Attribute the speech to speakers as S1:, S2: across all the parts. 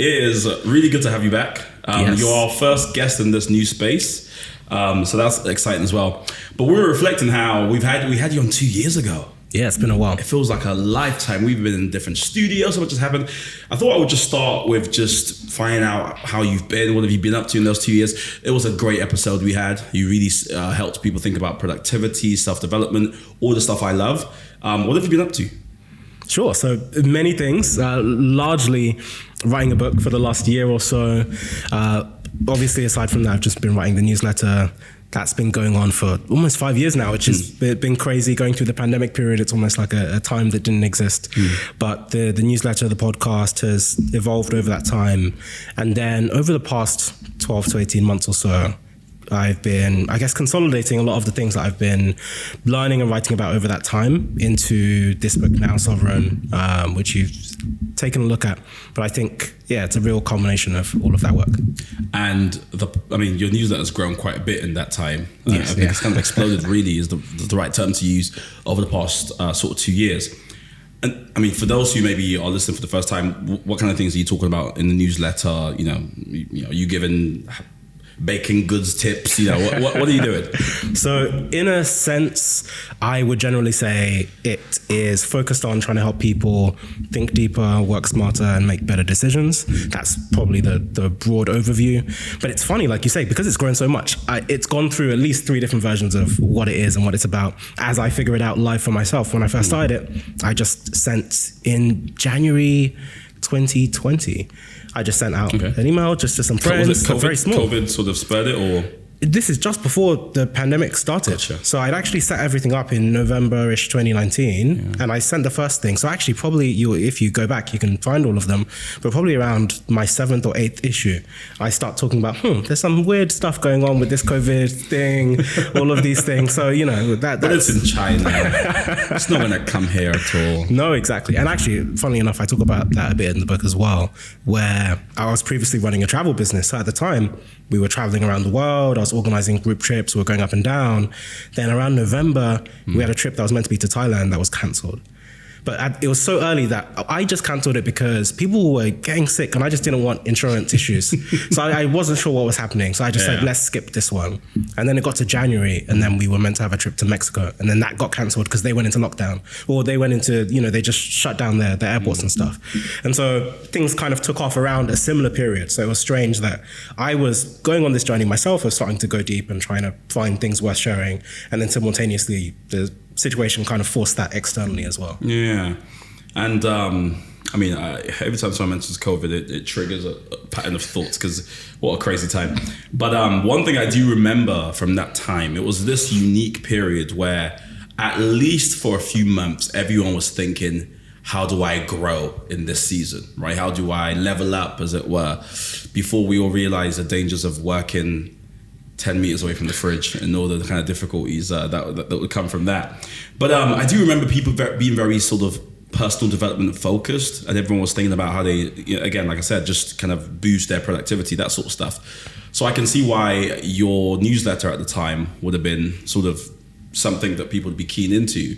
S1: It is really good to have you back.
S2: Yes.
S1: You're our first guest in this new space, so that's exciting as well. But we were reflecting how we had you on 2 years ago.
S2: Yeah, it's been a while.
S1: It feels like a lifetime. We've been in different studios, so much has happened. I thought I would just start with just finding out how you've been, what have you been up to in those 2 years. It was a great episode we had. You really helped people think about productivity, self-development, all the stuff I love. What have you been up to?
S2: Sure. So many things, largely writing a book for the last year or so. Obviously, aside from that, I've just been writing the newsletter. That's been going on for almost 5 years now, which has been crazy. Going through the pandemic period, it's almost like a time that didn't exist. But the newsletter, the podcast has evolved over that time. And then over the past 12 to 18 months or so, I've been, I guess, consolidating a lot of the things that I've been learning and writing about over that time into this book now, Sovereign, which you've taken a look at. But I think, yeah, it's a real culmination of all of that work.
S1: And your newsletter has grown quite a bit in that time.
S2: Yes,
S1: I think it's kind of exploded, really, is the right term to use over the past sort of 2 years. And I mean, for those who maybe are listening for the first time, what kind of things are you talking about in the newsletter? You giving baking goods tips, what are you doing?
S2: So in a sense, I would generally say it is focused on trying to help people think deeper, work smarter, and make better decisions. That's probably the broad overview. But it's funny, like you say, because it's grown so much, it's gone through at least 3 different versions of what it is and what it's about as I figure it out live for myself. When I first started it, I just sent in January 2020. I just sent out an email just to some friends.
S1: Was it
S2: very small.
S1: COVID sort of spurred it, or?
S2: This is just before the pandemic started.
S1: Gotcha.
S2: So I'd actually set everything up in November-ish 2019, and I sent the first thing. So actually, probably if you go back, you can find all of them. But probably around my 7th or 8th issue, I start talking about, there's some weird stuff going on with this COVID thing, all of these things. So,
S1: But it's in China. It's not going to come here at all.
S2: No, exactly. And actually, funnily enough, I talk about that a bit in the book as well, where I was previously running a travel business. So at the time, we were traveling around the world. I was organizing group trips. We were going up and down. Then around November, we had a trip that was meant to be to Thailand that was cancelled. But it was so early that I just cancelled it because people were getting sick and I just didn't want insurance issues. So I wasn't sure what was happening. So I just said, let's skip this one. And then it got to January and then we were meant to have a trip to Mexico. And then that got cancelled because they went into lockdown. Or they went into, they just shut down their airports and stuff. And so things kind of took off around a similar period. So it was strange that I was going on this journey myself of starting to go deep and trying to find things worth sharing. And then simultaneously, the situation kind of forced that externally as well.
S1: Yeah. And every time someone mentions COVID, it triggers a pattern of thoughts because what a crazy time. But one thing I do remember from that time, it was this unique period where at least for a few months, everyone was thinking, how do I grow in this season, right? How do I level up, as it were, before we all realize the dangers of working 10 meters away from the fridge and all the kind of difficulties that would come from that. But I do remember people being very sort of personal development focused, and everyone was thinking about how they, again, like I said, just kind of boost their productivity, that sort of stuff. So I can see why your newsletter at the time would have been sort of something that people would be keen into.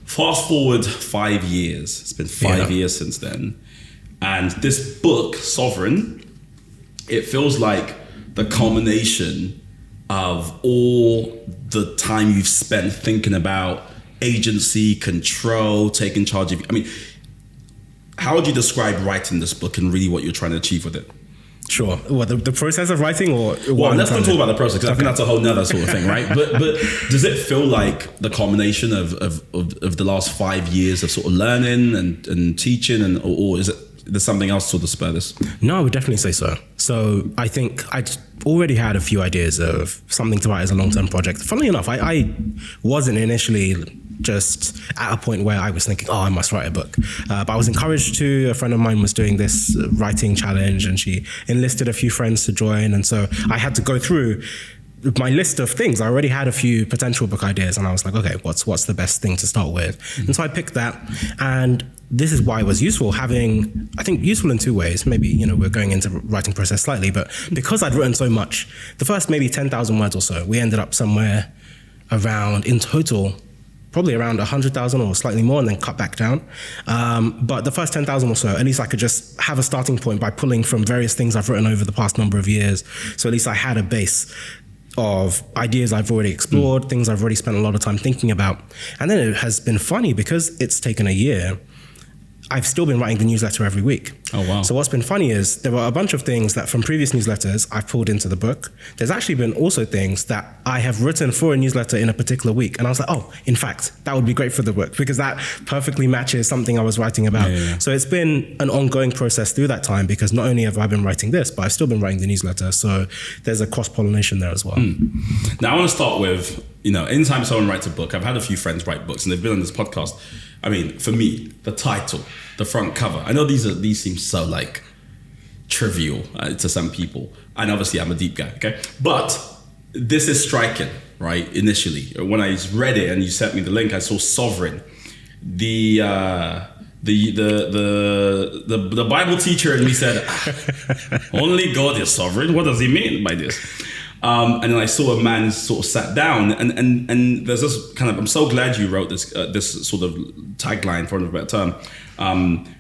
S1: Fast forward 5 years, it's been 5 years since then. And this book, Sovereign, it feels like the culmination of all the time you've spent thinking about agency, control, taking charge of. How would you describe writing this book and really what you're trying to achieve with it?
S2: Sure. What, the process of writing, or
S1: well, let's not talk about the process because I think that's a whole nother sort of thing, right? But does it feel like the culmination of the last 5 years of sort of learning and teaching, or is it? There's something else to sort of spur this?
S2: No, I would definitely say so. So I think I'd already had a few ideas of something to write as a long-term project. Funnily enough, I wasn't initially just at a point where I was thinking, I must write a book. But I was encouraged to. A friend of mine was doing this writing challenge and she enlisted a few friends to join. And so I had to go through my list of things. I already had a few potential book ideas and I was like, okay, what's the best thing to start with? And so I picked that, and this is why it was useful, I think useful in 2 ways. Maybe, we're going into the writing process slightly, but because I'd written so much, the first maybe 10,000 words or so, we ended up somewhere around, in total, probably around 100,000 or slightly more, and then cut back down. But the first 10,000 or so, at least I could just have a starting point by pulling from various things I've written over the past number of years. So at least I had a base of ideas I've already explored, things I've already spent a lot of time thinking about. And then it has been funny because it's taken a year. I've still been writing the newsletter every week.
S1: Oh, wow.
S2: So what's been funny is there were a bunch of things that from previous newsletters I've pulled into the book. There's actually been also things that I have written for a newsletter in a particular week. And I was like, oh, in fact, that would be great for the book because that perfectly matches something I was writing about.
S1: Yeah.
S2: So it's been an ongoing process through that time because not only have I been writing this, but I've still been writing the newsletter. So there's a cross-pollination there as well.
S1: Now I want to start with, anytime someone writes a book, I've had a few friends write books and they've been on this podcast. I mean, for me, the title, the front cover, I know these seem so like trivial to some people. And obviously I'm a deep guy, okay? But this is striking, right? Initially, when I read it and you sent me the link, I saw sovereign. The Bible teacher in me said, only God is sovereign. What does he mean by this? And then I saw a man sort of sat down, and there's this kind of, I'm so glad you wrote this this sort of tagline, for a better term,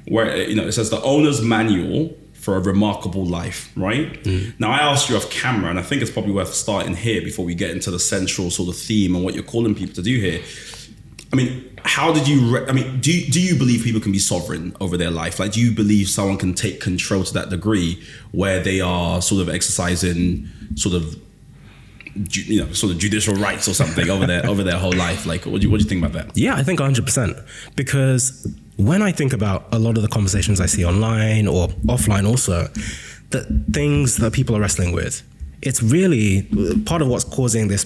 S1: where it says the owner's manual for a remarkable life, right? Now I asked you off camera, and I think it's probably worth starting here before we get into the central sort of theme and what you're calling people to do here. I mean, how did you? Do you believe people can be sovereign over their life? Like, do you believe someone can take control to that degree where they are sort of exercising sort of judicial rights or something over their whole life? Like, what do you think about that?
S2: Yeah, I think 100%. Because when I think about a lot of the conversations I see online or offline also, the things that people are wrestling with, it's really part of what's causing this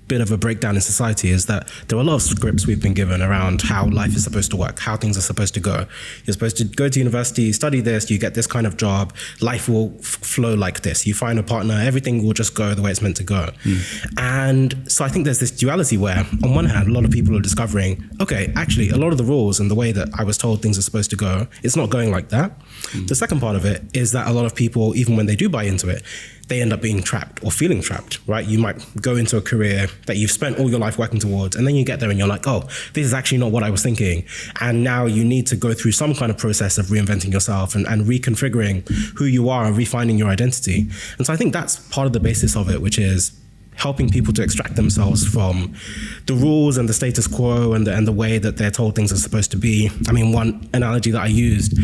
S2: bit of a breakdown in society is that there are a lot of scripts we've been given around how life is supposed to work, how things are supposed to go. You're supposed to go to university, study this, you get this kind of job, life will flow like this. You find a partner, everything will just go the way it's meant to go. And so I think there's this duality where, on one hand, a lot of people are discovering, okay, actually, a lot of the rules and the way that I was told things are supposed to go, it's not going like that. The second part of it is that a lot of people, even when they do buy into it, they end up being trapped or feeling trapped, right? You might go into a career that you've spent all your life working towards, and then you get there and you're like, oh, this is actually not what I was thinking. And now you need to go through some kind of process of reinventing yourself and reconfiguring who you are and refining your identity. And so I think that's part of the basis of it, which is helping people to extract themselves from the rules and the status quo and the way that they're told things are supposed to be. I mean, one analogy that I used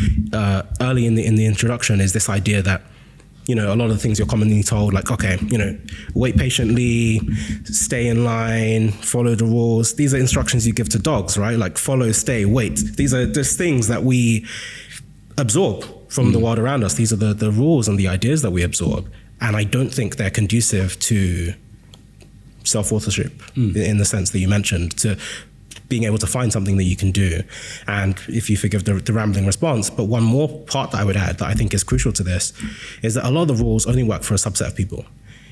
S2: early in the introduction is this idea that a lot of the things you're commonly told, like, okay, wait patiently, stay in line, follow the rules. These are instructions you give to dogs, right? Like follow, stay, wait. These are just things that we absorb from the world around us. These are the rules and the ideas that we absorb. And I don't think they're conducive to self-authorship in the sense that you mentioned, to being able to find something that you can do. And if you forgive the rambling response, but one more part that I would add that I think is crucial to this is that a lot of the rules only work for a subset of people.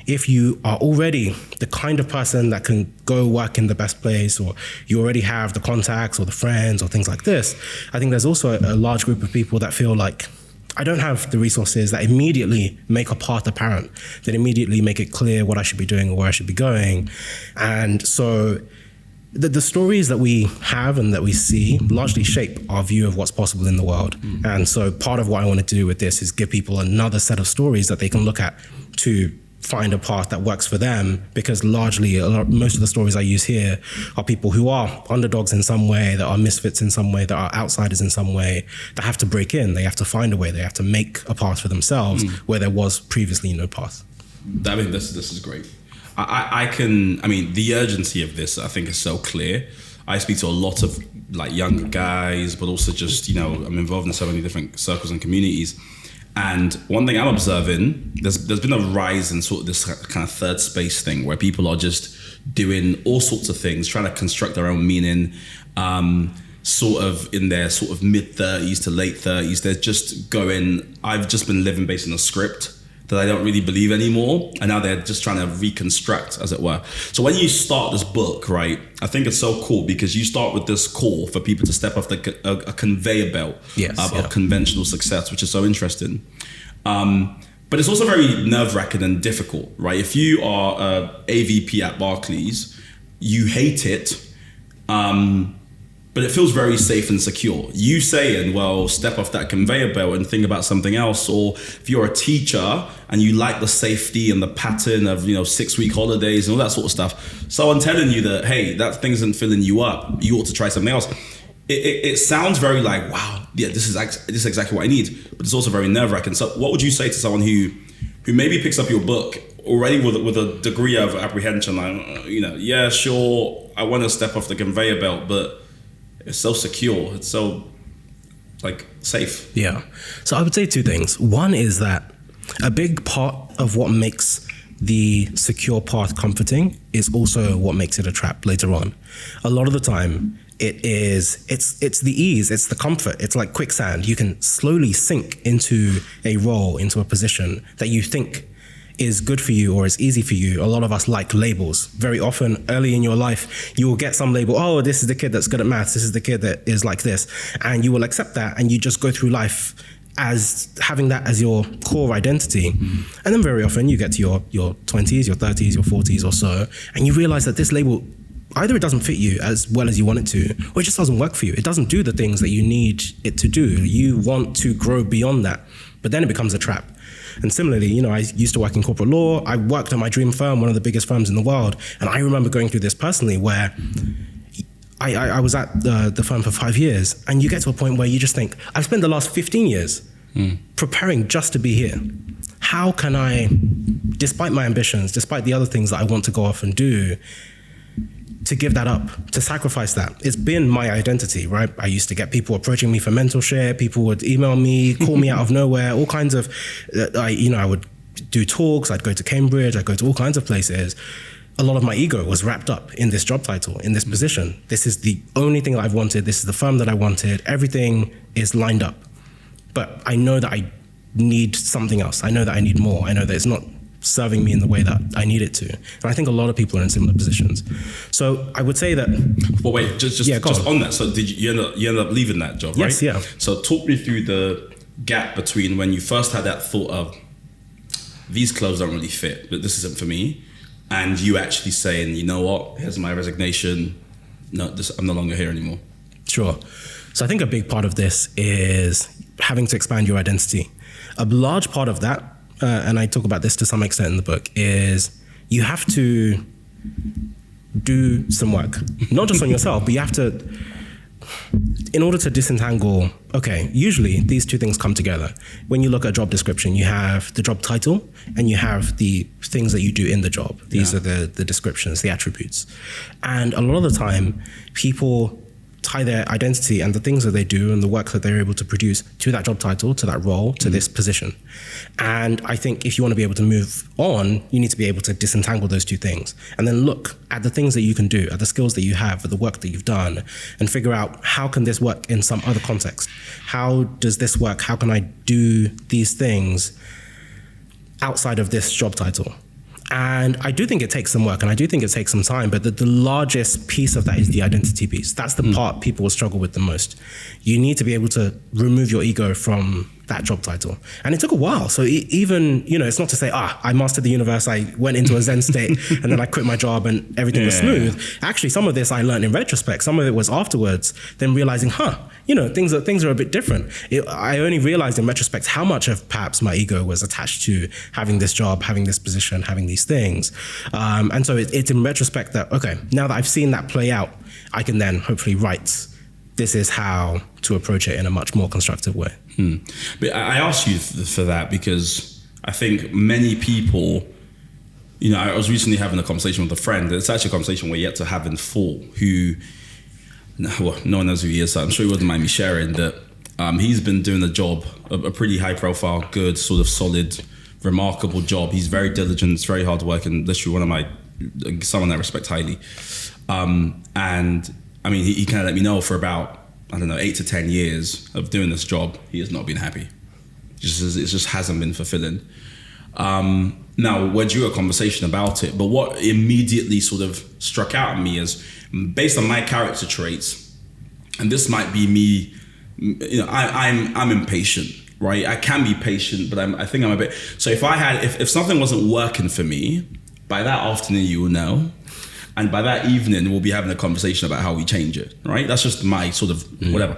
S2: If you are already the kind of person that can go work in the best place, or you already have the contacts or the friends or things like this, I think there's also a large group of people that feel like, I don't have the resources that immediately make a path apparent, that immediately make it clear what I should be doing or where I should be going. And so the stories that we have and that we see largely shape our view of what's possible in the world. And so part of what I wanted to do with this is give people another set of stories that they can look at to find a path that works for them, because largely most of the stories I use here are people who are underdogs in some way, that are misfits in some way, that are outsiders in some way, that have to break in, they have to find a way, they have to make a path for themselves where there was previously no path.
S1: I mean, this is great. The urgency of this, I think, is so clear. I speak to a lot of like younger guys, but also just, I'm involved in so many different circles and communities. And one thing I'm observing, there's been a rise in sort of this kind of third space thing where people are just doing all sorts of things, trying to construct their own meaning, sort of in their sort of mid 30s to late 30s. They're just going, I've just been living based on a script that I don't really believe anymore, and now they're just trying to reconstruct, as it were. So when you start this book, right, I think it's so cool because you start with this call for people to step off a conveyor belt of conventional success, which is so interesting. But it's also very nerve-wracking and difficult, right? If you are a AVP at Barclays, you hate it, But it feels very safe and secure. You saying, well, step off that conveyor belt and think about something else. Or if you're a teacher and you like the safety and the pattern of, 6-week holidays and all that sort of stuff, someone telling you that, hey, that thing isn't filling you up, you ought to try something else. It sounds very like, wow, yeah, this is exactly what I need. But it's also very nerve-wracking. So what would you say to someone who maybe picks up your book already with a degree of apprehension, like, yeah, sure, I want to step off the conveyor belt, but it's so secure, it's so safe.
S2: Yeah. So I would say two things. One is that a big part of what makes the secure path comforting is also what makes it a trap later on. A lot of the time, it's the ease, it's the comfort. It's like quicksand. You can slowly sink into a role, into a position that you think is good for you or is easy for you. A lot of us like labels. Very often early in your life, you will get some label. Oh, this is the kid that's good at maths. This is the kid that is like this. And you will accept that and you just go through life as having that as your core identity. Mm-hmm. And then very often you get to your 20s, your 30s, your 40s or so, and you realize that this label, either it doesn't fit you as well as you want it to, or it just doesn't work for you. It doesn't do the things that you need it to do. You want to grow beyond that, but then it becomes a trap. And similarly, I used to work in corporate law. I worked at my dream firm, one of the biggest firms in the world. And I remember going through this personally where I was at the firm for 5 years. And you get to a point where you just think, I've spent the last 15 years preparing just to be here. How can I, despite my ambitions, despite the other things that I want to go off and do, to give that up, to sacrifice that? It's been my identity, right? I used to get people approaching me for mentorship. People would email me, call me out of nowhere, all kinds of, I would do talks. I'd go to Cambridge. I'd go to all kinds of places. A lot of my ego was wrapped up in this job title, in this position. This is the only thing that I've wanted. This is the firm that I wanted. Everything is lined up. But I know that I need something else. I know that I need more. I know that it's not serving me in the way that I need it to. And I think a lot of people are in similar positions. So I would say that...
S1: Well, wait, just on that. So did you end up leaving that job, right?
S2: Yes, yeah.
S1: So talk me through the gap between when you first had that thought of, these clothes don't really fit, but this isn't for me, and you actually saying, you know what, here's my resignation. No, I'm no longer here anymore.
S2: Sure. So I think a big part of this is having to expand your identity. A large part of that, and I talk about this to some extent in the book, is you have to do some work, not just on yourself, but you have to, in order to disentangle, okay, usually these two things come together. When you look at a job description, you have the job title and you have the things that you do in the job. These are the descriptions, the attributes. And a lot of the time, people tie their identity and the things that they do and the work that they're able to produce to that job title, to that role, to this position. And I think if you want to be able to move on, you need to be able to disentangle those two things and then look at the things that you can do, at the skills that you have, at the work that you've done, and figure out, how can this work in some other context? How does this work? How can I do these things outside of this job title? And I do think it takes some work and I do think it takes some time, but the largest piece of that is the identity piece. That's the part people will struggle with the most. You need to be able to remove your ego from that job title. And it took a while. So even, it's not to say, I mastered the universe, I went into a Zen state and then I quit my job and everything was smooth. Actually, some of this I learned in retrospect. Some of it was afterwards, then realizing, things are a bit different. I only realized in retrospect how much of perhaps my ego was attached to having this job, having this position, having these things. And so it's in retrospect that, okay, now that I've seen that play out, I can then hopefully write, this is how to approach it in a much more constructive way.
S1: But I asked you for that because I think many people, I was recently having a conversation with a friend. It's actually a conversation we're yet to have in full, who, well, no one knows who he is, so I'm sure he wouldn't mind me sharing that he's been doing a job, a pretty high profile, good, sort of solid, remarkable job. He's very diligent, it's very hard work, and literally someone I respect highly. And I mean, he kind of let me know for about, 8 to 10 years of doing this job, he has not been happy. It just hasn't been fulfilling. Now, we're due a conversation about it, but what immediately sort of struck out at me is, based on my character traits, and this might be me, I'm impatient, right? I can be patient, but I think I'm a bit. So if something wasn't working for me, by that afternoon you will know. And by that evening, we'll be having a conversation about how we change it, right? That's just my sort of whatever.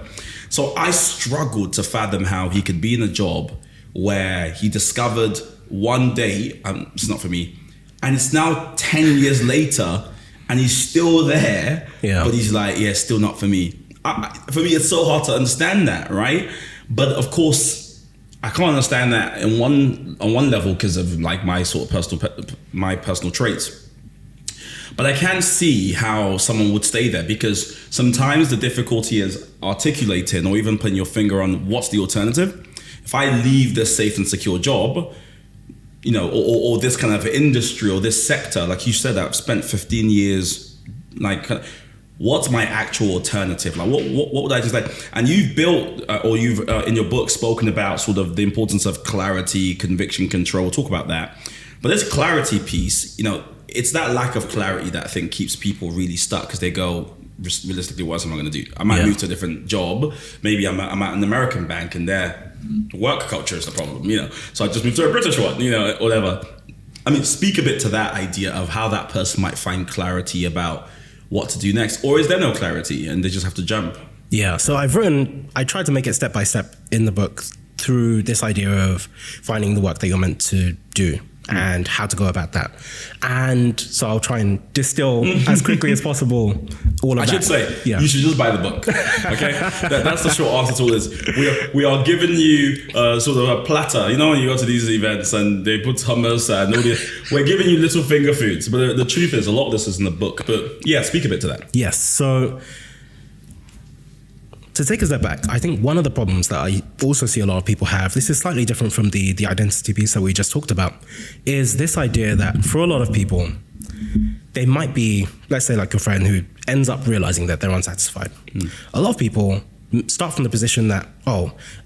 S1: So I struggled to fathom how he could be in a job where he discovered one day, it's not for me, and it's now 10 years later, and he's still there, but he's like, yeah, still not for me. For me, it's so hard to understand that, right? But of course, I can't understand that on one level because of like my sort of personal traits. But I can see how someone would stay there, because sometimes the difficulty is articulating or even putting your finger on what's the alternative. If I leave this safe and secure job, you know, or this kind of industry or this sector, like you said, I've spent 15 years, like, what's my actual alternative? Like, what would I just like? And you've built, or you've in your book spoken about sort of the importance of clarity, conviction, control. We'll talk about that. But this clarity piece, you know, it's that lack of clarity that I think keeps people really stuck, because they go, realistically, what am I going to do? I might move to a different job. Maybe I'm at an American bank and their work culture is the problem, you know. So I just moved to a British one, you know, whatever. I mean, speak a bit to that idea of how that person might find clarity about what to do next, or is there no clarity and they just have to jump? Yeah.
S2: So I tried to make it step by step in the book through this idea of finding the work that you're meant to do and how to go about that. And so I'll try and distill as quickly as possible all of that.
S1: I should say, you should just buy the book. Okay, that's the short answer to all this. We are giving you sort of a platter. You know, when you go to these events and they put hummus and all this, we're giving you little finger foods. But the truth is, a lot of this is in the book. But yeah, speak a bit to that.
S2: Yes. So to take a step back, I think one of the problems that I also see a lot of people have, this is slightly different from the identity piece that we just talked about, is this idea that for a lot of people, they might be, let's say like your friend who ends up realizing that they're unsatisfied. A lot of people start from the position that,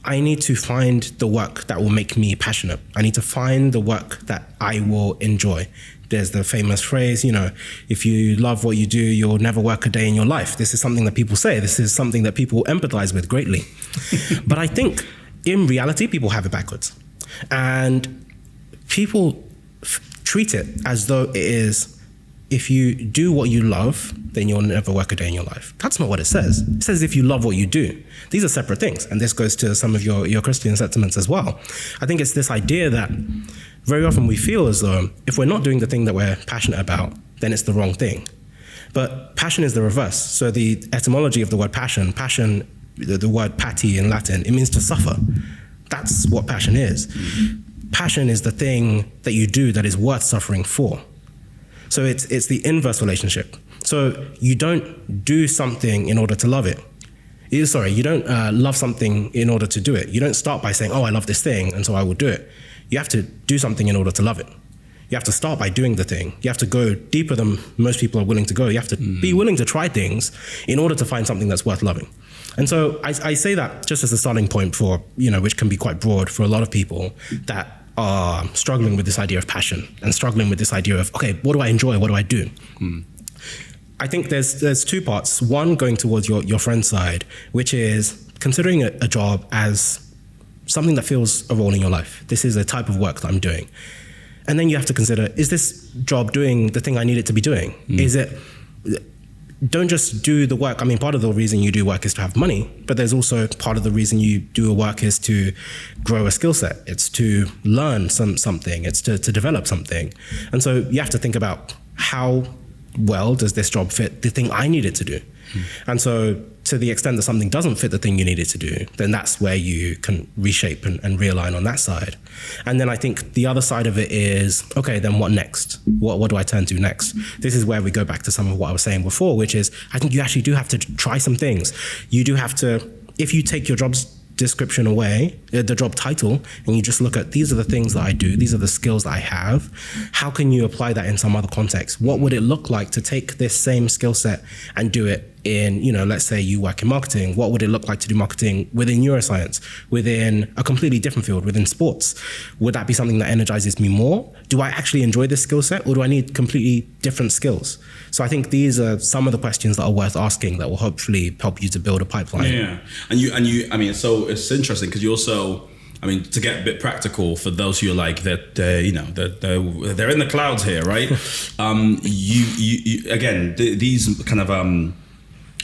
S2: I need to find the work that will make me passionate. I need to find the work that I will enjoy. There's the famous phrase, you know, if you love what you do, you'll never work a day in your life. This is something that people say. This is something that people empathize with greatly. But I think in reality, people have it backwards. And people treat it as though it is, if you do what you love, then you'll never work a day in your life. That's not what it says. It says if you love what you do. These are separate things. And this goes to some of your Christian sentiments as well. I think it's this idea that very often we feel as though if we're not doing the thing that we're passionate about, then it's the wrong thing. But passion is the reverse. So the etymology of the word passion, the word pati in Latin, it means to suffer. That's what passion is. Passion is the thing that you do that is worth suffering for. So it's the inverse relationship. So you don't do something in order to love it. You don't love something in order to do it. You don't start by saying, I love this thing, and so I will do it. You have to do something in order to love it. You have to start by doing the thing. You have to go deeper than most people are willing to go. You have to be willing to try things in order to find something that's worth loving. And so I say that just as a starting point for, which can be quite broad for a lot of people that are struggling with this idea of passion and struggling with this idea of, okay, what do I enjoy? What do I do? I think there's two parts. One, going towards your friend's side, which is considering a job as something that fills a role in your life. This is a type of work that I'm doing. And then you have to consider, is this job doing the thing I need it to be doing? Don't just do the work. I mean, part of the reason you do work is to have money, but there's also part of the reason you do a work is to grow a skill set. It's to learn something. It's to develop something. And so you have to think about how well does this job fit the thing I need it to do? And so to the extent that something doesn't fit the thing you need it to do, then that's where you can reshape and realign on that side. And then I think the other side of it is, okay, then what next? What do I turn to next? This is where we go back to some of what I was saying before, which is I think you actually do have to try some things. You do have to, if you take your job's description away, the job title, and you just look at these are the things that I do, these are the skills that I have, how can you apply that in some other context? What would it look like to take this same skill set and do it in, let's say you work in marketing, what would it look like to do marketing within neuroscience, within a completely different field, within sports? Would that be something that energizes me more? Do I actually enjoy this skill set, or do I need completely different skills? So I think these are some of the questions that are worth asking that will hopefully help you to build a pipeline.
S1: Yeah, and you. I mean, so it's interesting because you also, I mean, to get a bit practical for those who are like they're in the clouds here, right? These kind of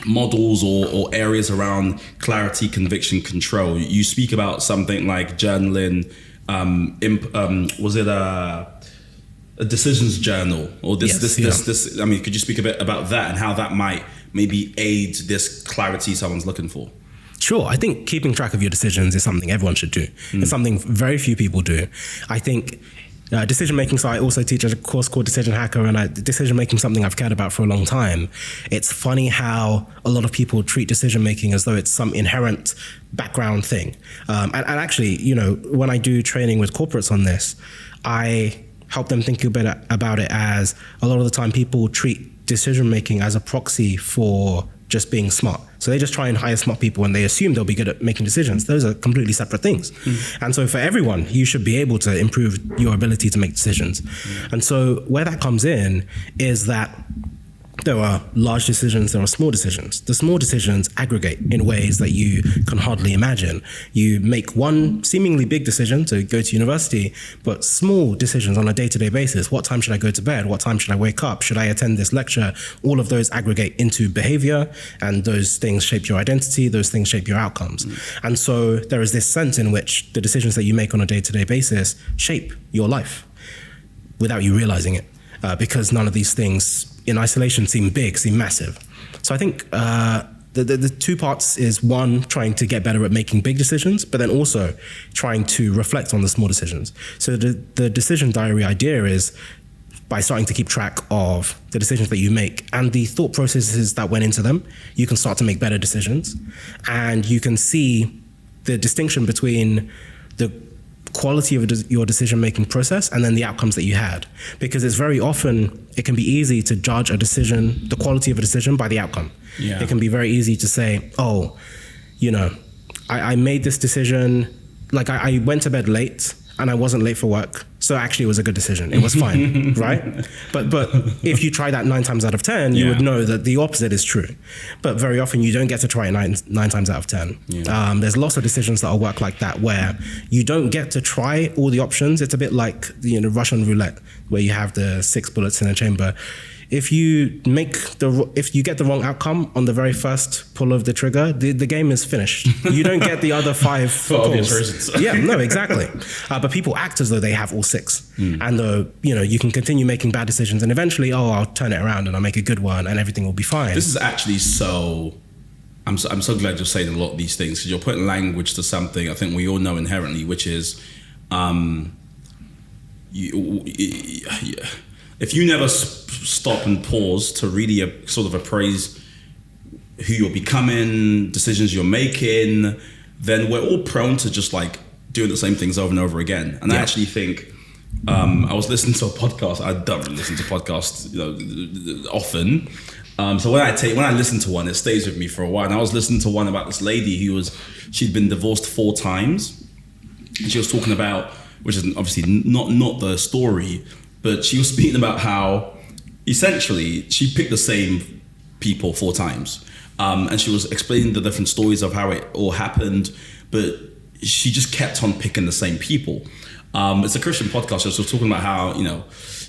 S1: models or areas around clarity, conviction, control. You speak about something like journaling. Was it a decisions journal or this? I mean, could you speak a bit about that and how that might maybe aid this clarity someone's looking for?
S2: Sure. I think keeping track of your decisions is something everyone should do. It's something very few people do. I think decision making. So I also teach a course called Decision Hacker, and decision making is something I've cared about for a long time. It's funny how a lot of people treat decision making as though it's some inherent background thing. And actually, when I do training with corporates on this, I help them think a bit about it as a lot of the time people treat decision making as a proxy for just being smart. So they just try and hire smart people and they assume they'll be good at making decisions. Those are completely separate things. And so for everyone, you should be able to improve your ability to make decisions. And so where that comes in is that there are large decisions, there are small decisions. The small decisions aggregate in ways that you can hardly imagine. You make one seemingly big decision to go to university, but small decisions on a day-to-day basis. What time should I go to bed? What time should I wake up? Should I attend this lecture? All of those aggregate into behavior, and those things shape your identity, those things shape your outcomes. And so there is this sense in which the decisions that you make on a day-to-day basis shape your life without you realizing it, because none of these things in isolation seem big, seem massive. So I think the two parts is one, trying to get better at making big decisions, but then also trying to reflect on the small decisions. So the decision diary idea is by starting to keep track of the decisions that you make and the thought processes that went into them, you can start to make better decisions. And you can see the distinction between the quality of your decision-making process and then the outcomes that you had. Because it's very often, it can be easy to judge a decision, the quality of a decision, by the outcome. Yeah. It can be very easy to say, I made this decision, like I went to bed late and I wasn't late for work, so actually it was a good decision. It was fine, right? But if you try that 9 times out of 10, you would know that the opposite is true. But very often you don't get to try it nine times out of 10. Yeah. There's lots of decisions that will work like that, where you don't get to try all the options. It's a bit like Russian roulette, where you have the 6 bullets in a chamber. If you get the wrong outcome on the very first pull of the trigger, the game is finished. You don't get the other 5
S1: for obvious reasons.
S2: Yeah, no, exactly. But people act as though they have all 6, and you can continue making bad decisions, and eventually, I'll turn it around and I'll make a good one, and everything will be fine.
S1: This is actually so. I'm so glad you're saying a lot of these things, because you're putting language to something I think we all know inherently, which is, if you never stop and pause to really sort of appraise who you're becoming, decisions you're making, then we're all prone to just like doing the same things over and over again. And I actually think, I was listening to a podcast. I don't really listen to podcasts often. So when I listen to one, it stays with me for a while. And I was listening to one about this lady she'd been divorced 4 times. And she was talking about, which is obviously not the story, but she was speaking about how essentially she picked the same people 4 times. And she was explaining the different stories of how it all happened, but she just kept on picking the same people. It's a Christian podcast, so she was talking about how,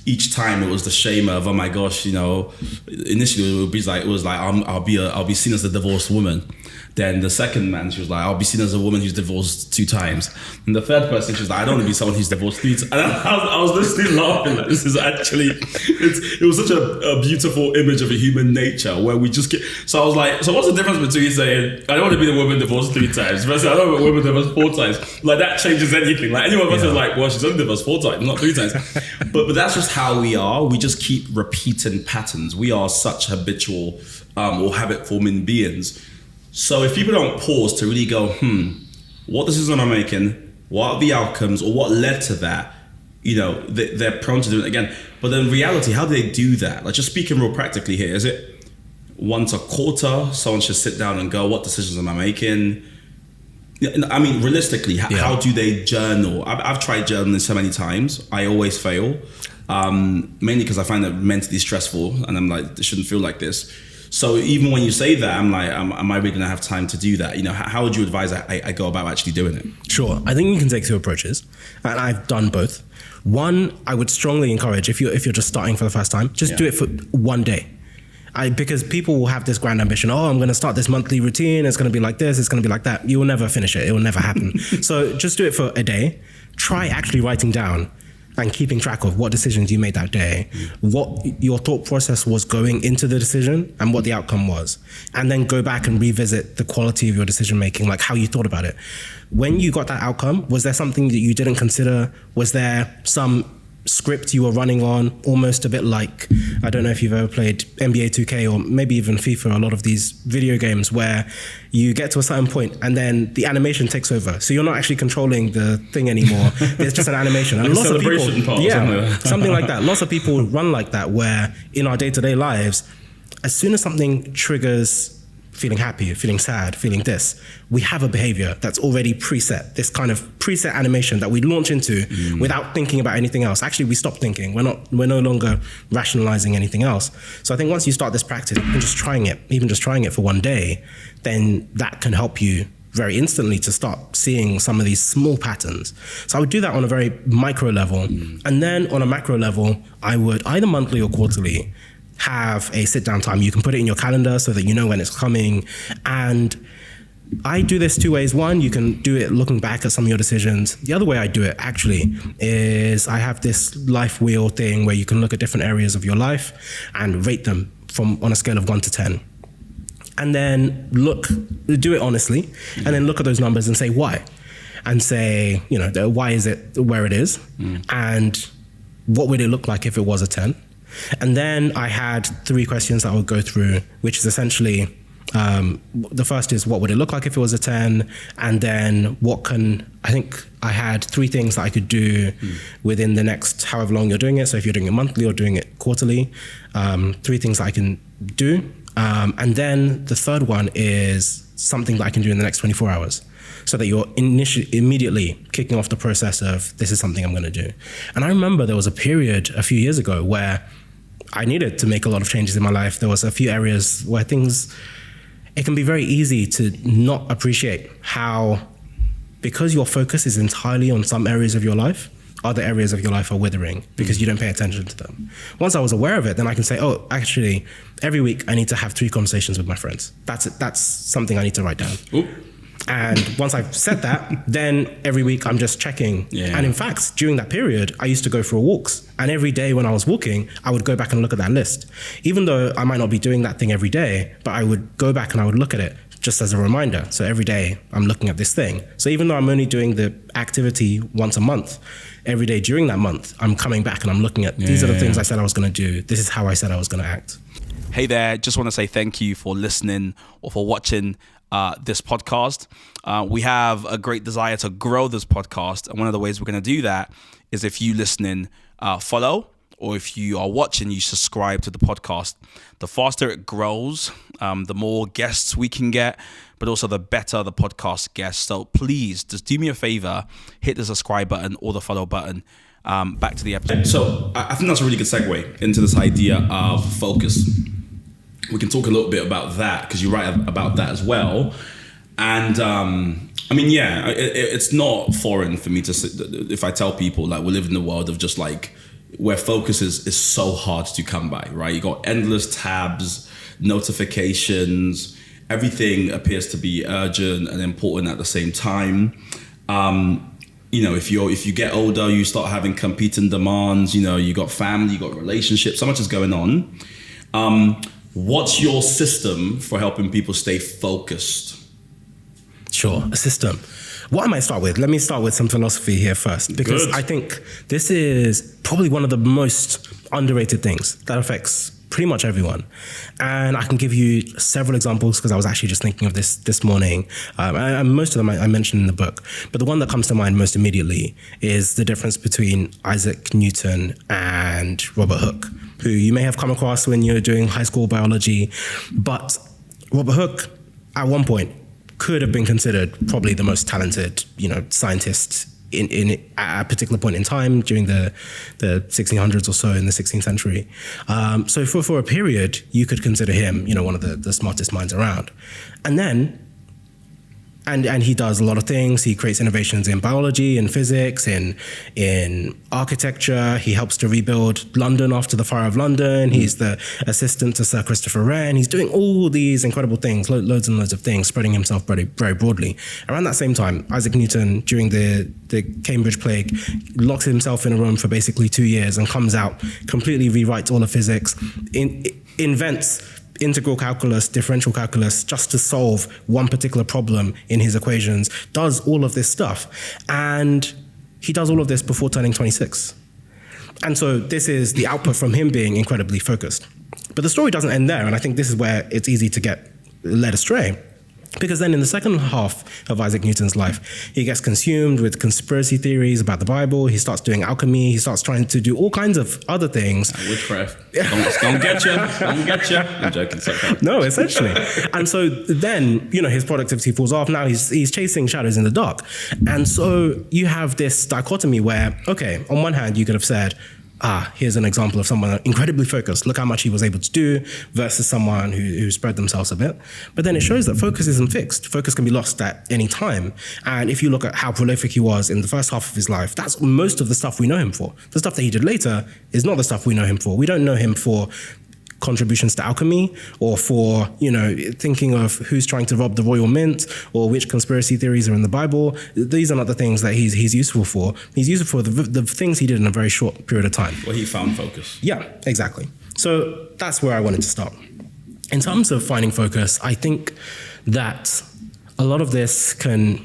S1: each time it was the shame of, oh my gosh, initially it was like I'll be seen as a divorced woman. Then the second man, she was like, I'll be seen as a woman who's divorced 2 times. And the third person, she was like, I don't want to be someone who's divorced 3 times. And I was listening laughing, like, this is actually, it was such a beautiful image of a human nature where we just get, so I was like, so what's the difference between saying, I don't want to be the woman divorced 3 times versus I don't want to be a woman divorced 4 times. Like that changes anything. Like anyone of us is like, well, she's only divorced 4 times, not 3 times. But that's just how we are. We just keep repeating patterns. We are such habitual or habit-forming beings. So if people don't pause to really go, what decision am I making? What are the outcomes, or what led to that? They're prone to do it again. But in reality, how do they do that? Like, just speaking real practically here, is it once a quarter, someone should sit down and go, what decisions am I making? I mean, realistically, how do they journal? I've tried journaling so many times. I always fail, mainly because I find it mentally stressful, and I'm like, it shouldn't feel like this. So even when you say that, I'm like, am I really going to have time to do that? How would you advise I go about actually doing it?
S2: Sure. I think you can take two approaches, and I've done both. One, I would strongly encourage, if you're just starting for the first time, just do it for one day. Because people will have this grand ambition, I'm going to start this monthly routine, it's going to be like this, it's going to be like that. You will never finish it. It will never happen. So just do it for a day. Try actually writing down and keeping track of what decisions you made that day, what your thought process was going into the decision and what the outcome was. And then go back and revisit the quality of your decision making, like how you thought about it. When you got that outcome, was there something that you didn't consider? Was there some script you were running on, almost a bit like, I don't know if you've ever played NBA 2K or maybe even FIFA, a lot of these video games where you get to a certain point and then the animation takes over. So you're not actually controlling the thing anymore. There's just an animation. And
S1: like lots of people,
S2: something like that. Lots of people run like that, where in our day-to-day lives, as soon as something triggers feeling happy, feeling sad, feeling this, we have a behavior that's already preset, this kind of preset animation that we launch into without thinking about anything else. Actually, we stop thinking. We're no longer rationalizing anything else. So I think once you start this practice, even just trying it for one day, then that can help you very instantly to start seeing some of these small patterns. So I would do that on a very micro level. And then on a macro level, I would either monthly or quarterly have a sit down time. You can put it in your calendar so that you know when it's coming. And I do this two ways. One, you can do it looking back at some of your decisions. The other way I do it actually is I have this life wheel thing where you can look at different areas of your life and rate them on a scale of 1 to 10. And then do it honestly, and then look at those numbers and say why. And say, why is it where it is? And what would it look like if it was a 10? And then I had 3 questions that I would go through, which is essentially, the first is what would it look like if it was a 10? And then I think I had 3 things that I could do within the next however long you're doing it. So if you're doing it monthly or doing it quarterly, 3 things that I can do. And then the third one is something that I can do in the next 24 hours. So that you're immediately kicking off the process of, this is something I'm going to do. And I remember there was a period a few years ago where I needed to make a lot of changes in my life. There was a few areas where it can be very easy to not appreciate how, because your focus is entirely on some areas of your life, other areas of your life are withering because you don't pay attention to them. Once I was aware of it, then I can say, actually, every week I need to have 3 conversations with my friends. That's something I need to write down.
S1: Ooh.
S2: And once I've said that, then every week I'm just checking. Yeah. And in fact, during that period, I used to go for walks. And every day when I was walking, I would go back and look at that list. Even though I might not be doing that thing every day, but I would go back and I would look at it just as a reminder. So every day I'm looking at this thing. So even though I'm only doing the activity once a month, every day during that month, I'm coming back and I'm looking at, these are the things I said I was going to do. This is how I said I was going to act.
S3: Hey there, just want to say thank you for listening or for watching this podcast. We have a great desire to grow this podcast, and one of the ways we're going to do that is if you listening follow, or if you are watching, you subscribe to the podcast. The faster it grows, the more guests we can get, but also the better the podcast gets. So please just do me a favor, hit the subscribe button or the follow button. Back to the episode.
S1: So I think that's a really good segue into this idea of focus. We can talk a little bit about that because you write about that as well. And it's not foreign for me to say, if I tell people like we live in a world of just like where focus is so hard to come by, right? You got endless tabs, notifications, everything appears to be urgent and important at the same time. If you get older, you start having competing demands. You got family, you got relationships, so much is going on. What's your system for helping people stay focused?
S2: Sure, a system. What I might start with, let me start with some philosophy here first, because I think this is probably one of the most underrated things that affects pretty much everyone. And I can give you several examples because I was actually just thinking of this morning. And most of them I mentioned in the book. But the one that comes to mind most immediately is the difference between Isaac Newton and Robert Hooke, who you may have come across when you're doing high school biology. But Robert Hooke, at one point, could have been considered probably the most talented, scientist at a particular point in time during the 1600s or so in the 16th century. So for a period, you could consider him, one of the smartest minds around. And then, and he does a lot of things. He creates innovations in biology, in physics, in architecture. He helps to rebuild London after the fire of London. He's the assistant to Sir Christopher Wren. He's doing all these incredible things, loads and loads of things, spreading himself very, very broadly. Around that same time, Isaac Newton, during the Cambridge plague, locks himself in a room for basically 2 years and comes out, completely rewrites all of physics, invents integral calculus, differential calculus, just to solve one particular problem in his equations, does all of this stuff. And he does all of this before turning 26. And so this is the output from him being incredibly focused. But the story doesn't end there, and I think this is where it's easy to get led astray. Because then in the second half of Isaac Newton's life, he gets consumed with conspiracy theories about the Bible. He starts doing alchemy. He starts trying to do all kinds of other things.
S1: Witchcraft. Don't get you. Don't get you. I'm joking. Sorry.
S2: No, essentially. And so then, his productivity falls off. Now he's chasing shadows in the dark. And so you have this dichotomy where, okay, on one hand, you could have said, here's an example of someone incredibly focused. Look how much he was able to do versus someone who spread themselves a bit. But then it shows that focus isn't fixed. Focus can be lost at any time. And if you look at how prolific he was in the first half of his life, that's most of the stuff we know him for. The stuff that he did later is not the stuff we know him for. We don't know him for contributions to alchemy or for, thinking of who's trying to rob the royal mint or which conspiracy theories are in the Bible. These are not the things that he's useful for. He's useful for the things he did in a very short period of time.
S1: Well, he found focus.
S2: Yeah, exactly. So that's where I wanted to start. In terms of finding focus, I think that a lot of this can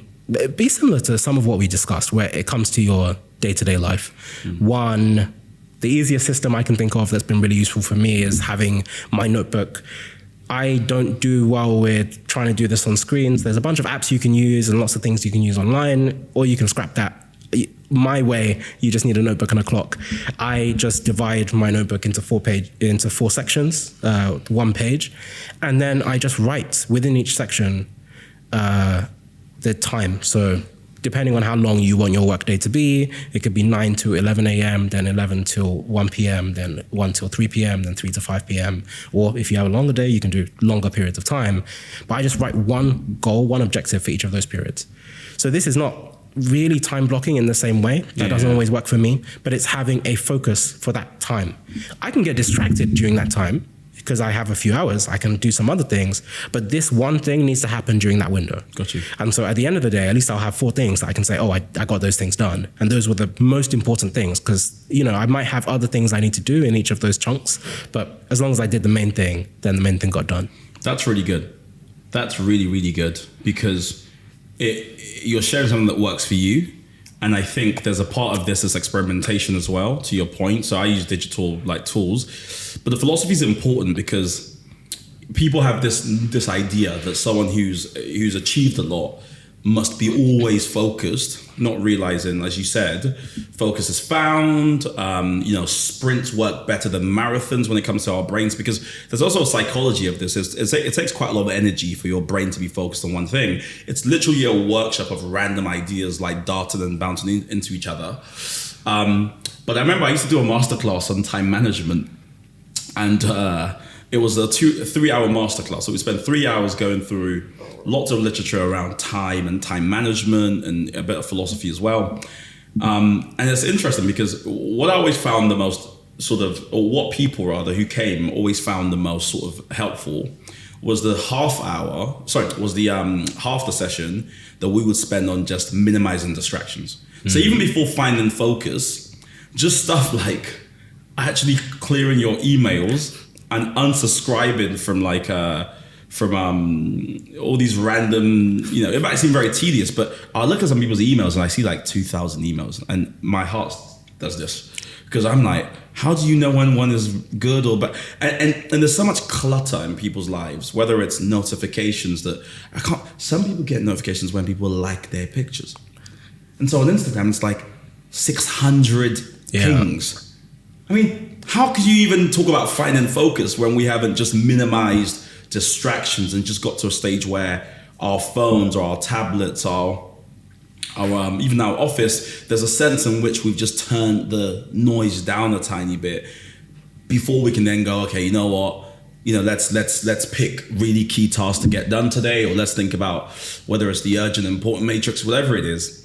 S2: be similar to some of what we discussed, where it comes to your day-to-day life. One, the easiest system I can think of that's been really useful for me is having my notebook. I don't do well with trying to do this on screens. There's a bunch of apps you can use and lots of things you can use online, or you can scrap that. My way, you just need a notebook and a clock. I just divide my notebook into four sections, 1 page, and then I just write within each section the time. So depending on how long you want your workday to be, it could be 9 to 11 a.m., then 11 till 1 p.m., then 1 till 3 p.m., then 3 to 5 p.m. Or if you have a longer day, you can do longer periods of time. But I just write one goal, one objective for each of those periods. So this is not really time blocking in the same way. That doesn't always work for me, but it's having a focus for that time. I can get distracted during that time because I have a few hours, I can do some other things, but this one thing needs to happen during that window.
S1: Got you.
S2: And so at the end of the day, at least I'll have 4 things that I can say, I got those things done. And those were the most important things because, I might have other things I need to do in each of those chunks, but as long as I did the main thing, then the main thing got done.
S1: That's really good. That's really, really good because you're sharing something that works for you. And I think there's a part of this as experimentation as well, to your point. So I use digital tools, but the philosophy is important because people have this idea that someone who's achieved a lot must be always focused, not realizing, as you said, focus is found. Sprints work better than marathons when it comes to our brains, because there's also a psychology of this. It takes quite a lot of energy for your brain to be focused on one thing. It's literally a workshop of random ideas like darting and bouncing into each other. But I remember I used to do a masterclass on time management, and it was a 3-hour masterclass. So we spent 3 hours going through lots of literature around time and time management and a bit of philosophy as well. And it's interesting because what I always found the most what people rather who came always found the most sort of helpful was the half the session that we would spend on just minimizing distractions. So even before finding focus, just stuff like actually clearing your emails and unsubscribing from all these random, it might seem very tedious, but I look at some people's emails and I see 2,000 emails and my heart does this because I'm like, how do you know when one is good or bad? And there's so much clutter in people's lives, whether it's notifications that some people get notifications when people like their pictures. And so on Instagram, it's 600 pings. I mean, how could you even talk about finding focus when we haven't just minimized distractions and just got to a stage where our phones or our tablets, our even our office, there's a sense in which we've just turned the noise down a tiny bit before we can then go, okay, you know what? Let's pick really key tasks to get done today, or let's think about whether it's the urgent, important matrix, whatever it is.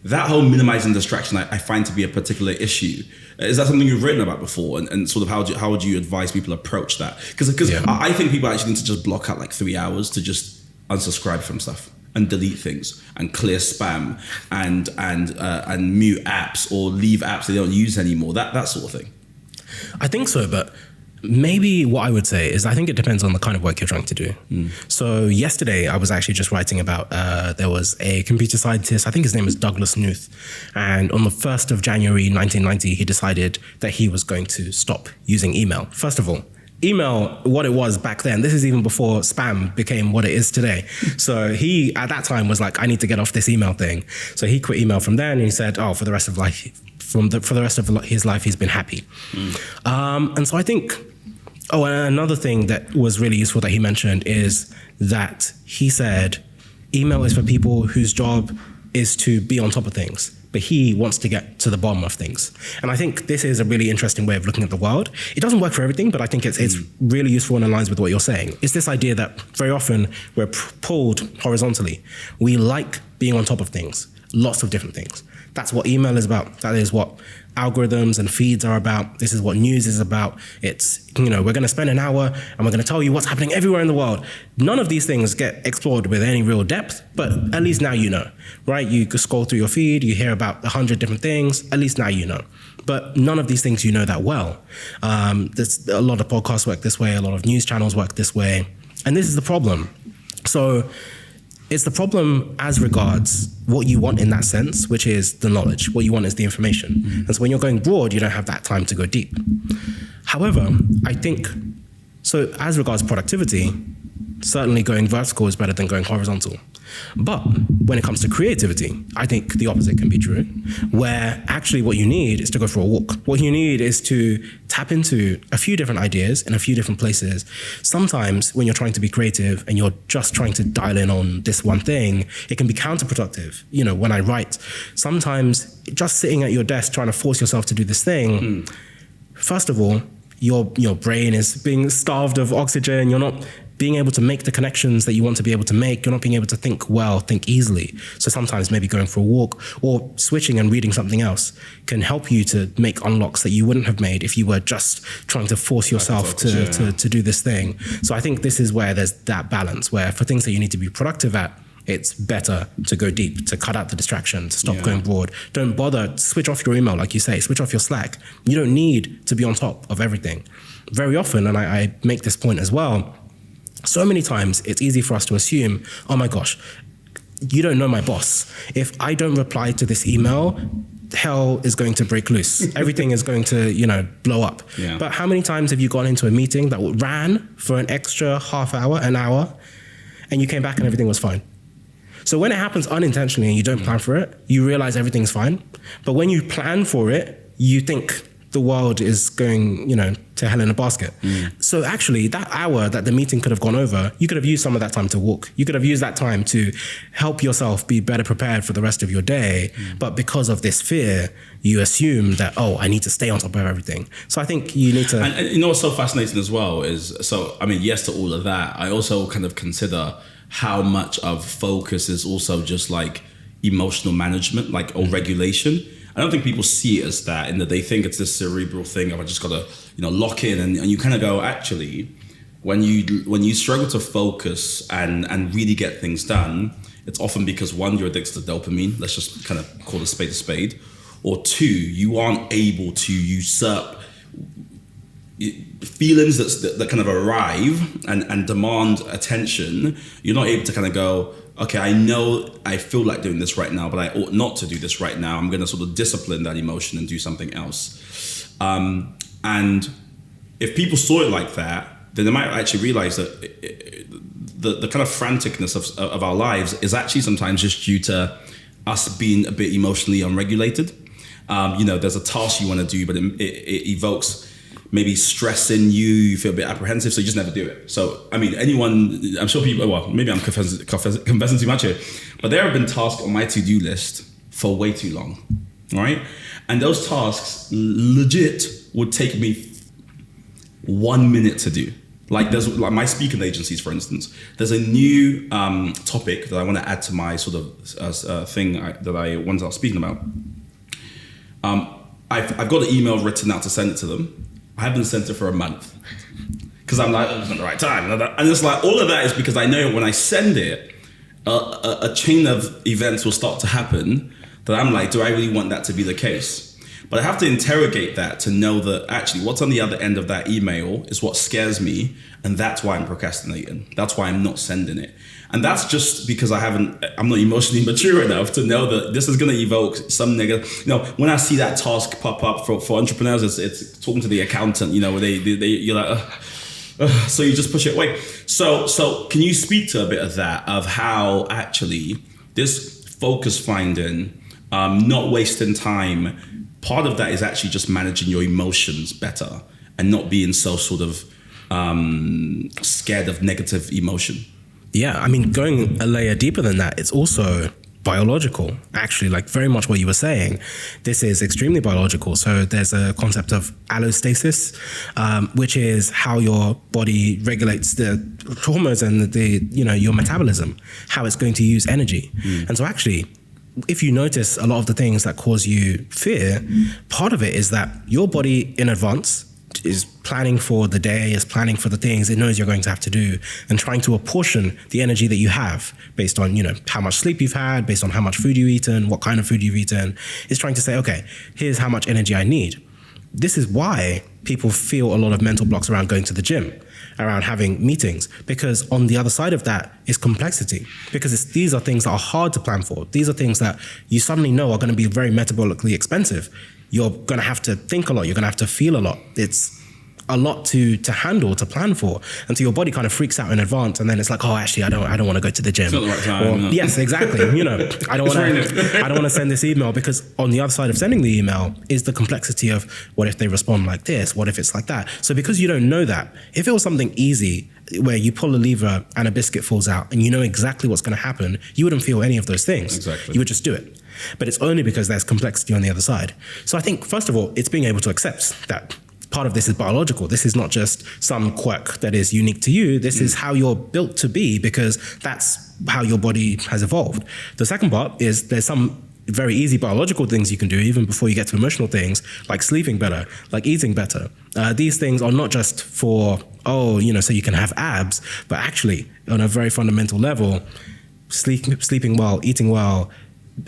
S1: That whole minimizing distraction, I find to be a particular issue. Is that something you've written about before? And sort of how would you advise people approach that? Because I think people actually need to just block out like 3 hours to just unsubscribe from stuff and delete things and clear spam and mute apps or leave apps they don't use anymore. That sort of thing.
S2: I think so, but maybe what I would say is I think it depends on the kind of work you're trying to do. So yesterday I was actually just writing about, there was a computer scientist, I think his name is Douglas Knuth. And on the 1st of January, 1990, he decided that he was going to stop using email. First of all, email, what it was back then, this is even before spam became what it is today. So he, at that time, was like, I need to get off this email thing. So he quit email from then, and he said, for the rest of life, for the rest of his life, he's been happy. And so I think, and another thing that was really useful that he mentioned is that he said, email is for people whose job is to be on top of things, but he wants to get to the bottom of things. And I think this is a really interesting way of looking at the world. It doesn't work for everything, but I think it's really useful and aligns with what you're saying. It's this idea that very often we're pulled horizontally. We like being on top of things, lots of different things. That's what email is about. That is what algorithms and feeds are about. This is what news is about. It's, we're going to spend an hour and we're going to tell you what's happening everywhere in the world. None of these things get explored with any real depth, but at least now you know, right? You could scroll through your feed, you hear about 100 different things, at least now you know. But none of these things you know that well. There's a lot of podcasts work this way, a lot of news channels work this way, and this is the problem. So it's the problem as regards what you want in that sense, which is the knowledge. What you want is the information. And so when you're going broad, you don't have that time to go deep. However, I think, so as regards productivity, certainly going vertical is better than going horizontal. But when it comes to creativity, I think the opposite can be true, where actually what you need is to go for a walk. What you need is to tap into a few different ideas in a few different places. Sometimes when you're trying to be creative and you're just trying to dial in on this one thing, it can be counterproductive. When I write, sometimes just sitting at your desk trying to force yourself to do this thing, first of all, your brain is being starved of oxygen. You're not being able to make the connections that you want to be able to make. You're not being able to think easily. So sometimes maybe going for a walk or switching and reading something else can help you to make unlocks that you wouldn't have made if you were just trying to force yourself to do this thing. So I think this is where there's that balance, where for things that you need to be productive at, it's better to go deep, to cut out the distraction, to stop going broad. Don't bother, switch off your email, like you say, switch off your Slack. You don't need to be on top of everything. Very often, and I make this point as well, so many times it's easy for us to assume, oh my gosh, you don't know my boss. If I don't reply to this email, hell is going to break loose. Everything is going to, blow up. Yeah. But how many times have you gone into a meeting that ran for an extra half hour, an hour, and you came back and everything was fine? So when it happens unintentionally and you don't plan for it, you realize everything's fine. But when you plan for it, you think the world is going, to hell in a basket. So actually that hour that the meeting could have gone over, you could have used some of that time to walk. You could have used that time to help yourself be better prepared for the rest of your day. But because of this fear, you assume that, I need to stay on top of everything. So I think you need to...
S1: And what's so fascinating as well is, yes to all of that, I also kind of consider how much of focus is also just like emotional management, or regulation. I don't think people see it as that, in that they think it's this cerebral thing of I just got to, lock in, and you kind of go, actually, when you struggle to focus and really get things done, it's often because one, you're addicted to dopamine. Let's just kind of call a spade, or two, you aren't able to usurp feelings that kind of arrive and demand attention. You're not able to kind of go, okay, I know I feel like doing this right now, but I ought not to do this right now. I'm going to sort of discipline that emotion and do something else. And if people saw it like that, then they might actually realize that the kind of franticness of our lives is actually sometimes just due to us being a bit emotionally unregulated. There's a task you want to do, but it evokes maybe stress in you, you feel a bit apprehensive, so you just never do it. So, I'm sure people, maybe I'm confessing too much here, but there have been tasks on my to-do list for way too long, right? And those tasks legit would take me 1 minute to do. Like there's like my speaking agencies, for instance, there's a new topic that I want to add to my sort of thing that I want to start speaking about. I've got an email written out to send it to them. I haven't sent it for a month because I'm like, it's not the right time. And it's like, all of that is because I know when I send it, a chain of events will start to happen that I'm like, do I really want that to be the case? But I have to interrogate that to know that actually what's on the other end of that email is what scares me. And that's why I'm procrastinating. That's why I'm not sending it. And that's just because I'm not emotionally mature enough to know that this is going to evoke some negative. When I see that task pop up for entrepreneurs, it's talking to the accountant, where you're like, so you just push it away. So can you speak to a bit of that, of how actually this focus finding, not wasting time, part of that is actually just managing your emotions better and not being so sort of scared of negative emotion.
S2: Yeah, I mean, going a layer deeper than that, it's also biological, actually, like very much what you were saying. This is extremely biological. So there's a concept of allostasis, which is how your body regulates the hormones and your metabolism, how it's going to use energy. And so actually, if you notice a lot of the things that cause you fear, part of it is that your body in advance is planning for the day, is planning for the things it knows you're going to have to do, and trying to apportion the energy that you have based on, how much sleep you've had, based on how much food you've eaten, what kind of food you've eaten, is trying to say, okay, here's how much energy I need. This is why people feel a lot of mental blocks around going to the gym, around having meetings, because on the other side of that is complexity, because these are things that are hard to plan for. These are things that you suddenly know are going to be very metabolically expensive. You're going to have to think a lot. You're going to have to feel a lot. It's a lot to handle, to plan for. And so your body kind of freaks out in advance, and then it's like, oh, actually, I don't want to go to the gym.
S1: It's not the right time. No.
S2: Yes, exactly. I don't want to send this email, because on the other side of sending the email is the complexity of what if they respond like this? What if it's like that? So because you don't know that, if it was something easy where you pull a lever and a biscuit falls out and you know exactly what's going to happen, you wouldn't feel any of those things.
S1: Exactly.
S2: You would just do it. But it's only because there's complexity on the other side. So I think, first of all, it's being able to accept that part of this is biological. This is not just some quirk that is unique to you. This is how you're built to be, because that's how your body has evolved. The second part is there's some very easy biological things you can do even before you get to emotional things, like sleeping better, like eating better. These things are not just for, so you can have abs, but actually on a very fundamental level, sleeping well, eating well,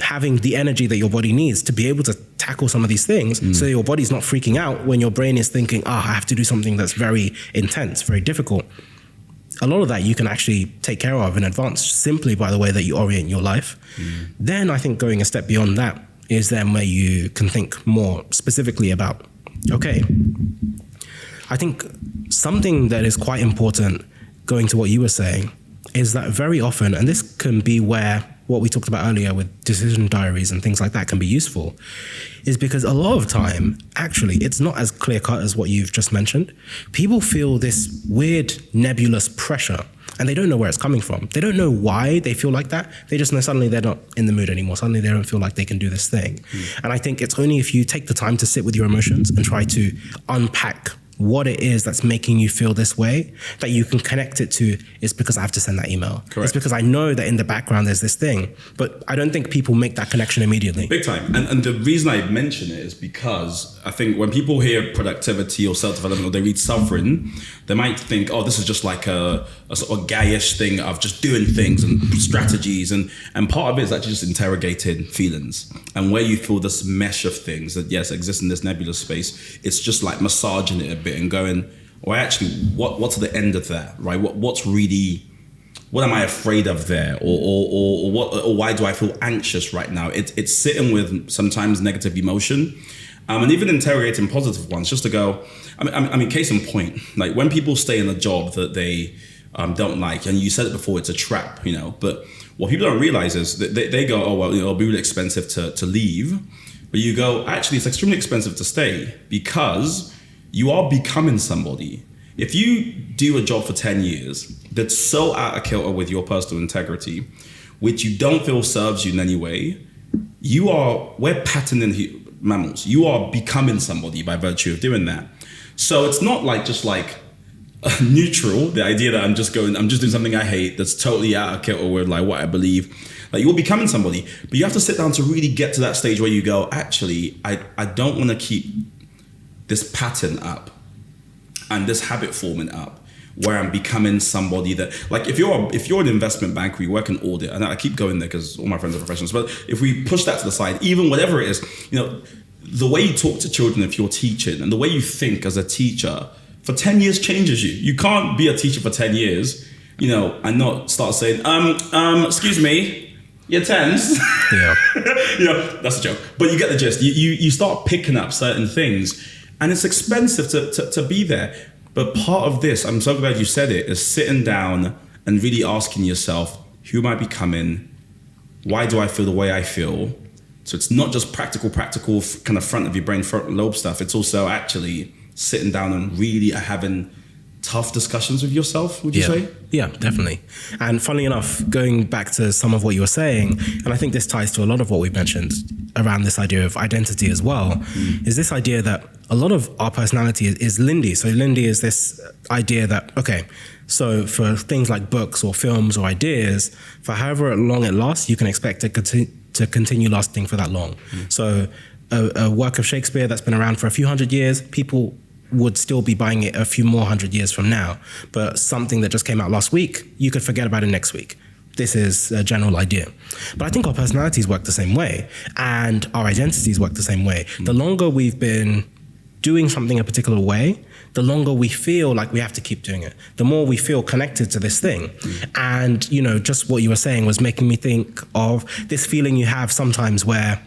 S2: having the energy that your body needs to be able to tackle some of these things, so your body's not freaking out when your brain is thinking, I have to do something that's very intense, very difficult. A lot of that you can actually take care of in advance simply by the way that you orient your life. Then I think going a step beyond that is then where you can think more specifically about, okay, I think something that is quite important, going to what you were saying, is that very often, and this can be where what we talked about earlier with decision diaries and things like that can be useful, is because a lot of time, actually, it's not as clear cut as what you've just mentioned. People feel this weird nebulous pressure and they don't know where it's coming from. They don't know why they feel like that. They just know suddenly they're not in the mood anymore. Suddenly they don't feel like they can do this thing. And I think it's only if you take the time to sit with your emotions and try to unpack what it is that's making you feel this way, that you can connect it to, it's because I have to send that email.
S1: Correct.
S2: It's because I know that in the background there's this thing, but I don't think people make that connection immediately.
S1: Big time. And the reason I mention it is because I think when people hear productivity or self-development, or they read suffering, they might think, oh, this is just like a sort of gayish thing of just doing things and strategies. And part of it is actually just interrogating feelings. And where you feel this mesh of things that, yes, exist in this nebulous space, it's just like massaging it a bit and going, well, actually, what's the end of that, right? What am I afraid of there, or why do I feel anxious right now? It's sitting with sometimes negative emotion, and even interrogating positive ones, just to go. I mean, case in point, like when people stay in a job that they don't like, and you said it before, it's a trap, But what people don't realize is that they go, oh well, it'll be really expensive to leave, but you go, actually, it's extremely expensive to stay because you are becoming somebody. If you do a job for 10 years that's so out of kilter with your personal integrity, which you don't feel serves you in any way, we're patterning mammals. You are becoming somebody by virtue of doing that. So it's not like just like neutral, the idea that I'm just doing something I hate that's totally out of kilter with like what I believe. Like you're becoming somebody, but you have to sit down to really get to that stage where you go, actually, I don't want to keep this pattern up and this habit forming up where I'm becoming somebody that, like if you're an investment banker, you work in audit, and I keep going there because all my friends are professionals, but if we push that to the side, even whatever it is, the way you talk to children if you're teaching and the way you think as a teacher for 10 years changes you. You can't be a teacher for 10 years, and not start saying, excuse me, you're tens.
S2: Yeah.
S1: That's a joke. But you get the gist. You start picking up certain things, and it's expensive to be there. But part of this, I'm so glad you said it, is sitting down and really asking yourself, who am I becoming? Why do I feel the way I feel? So it's not just practical kind of front of your brain, front lobe stuff. It's also actually sitting down and really having tough discussions with yourself, would you say?
S2: Yeah, definitely. And funnily enough, going back to some of what you were saying, and I think this ties to a lot of what we've mentioned around this idea of identity as well, is this idea that a lot of our personality is Lindy. So Lindy is this idea that, okay, so for things like books or films or ideas, for however long it lasts, you can expect it to continue lasting for that long. So a work of Shakespeare that's been around for a few hundred years, people would still be buying it a few more hundred years from now. But something that just came out last week, you could forget about it next week. This is a general idea. But I think our personalities work the same way, and our identities work the same way. The longer we've been doing something a particular way, the longer we feel like we have to keep doing it, the more we feel connected to this thing. And, just what you were saying was making me think of this feeling you have sometimes where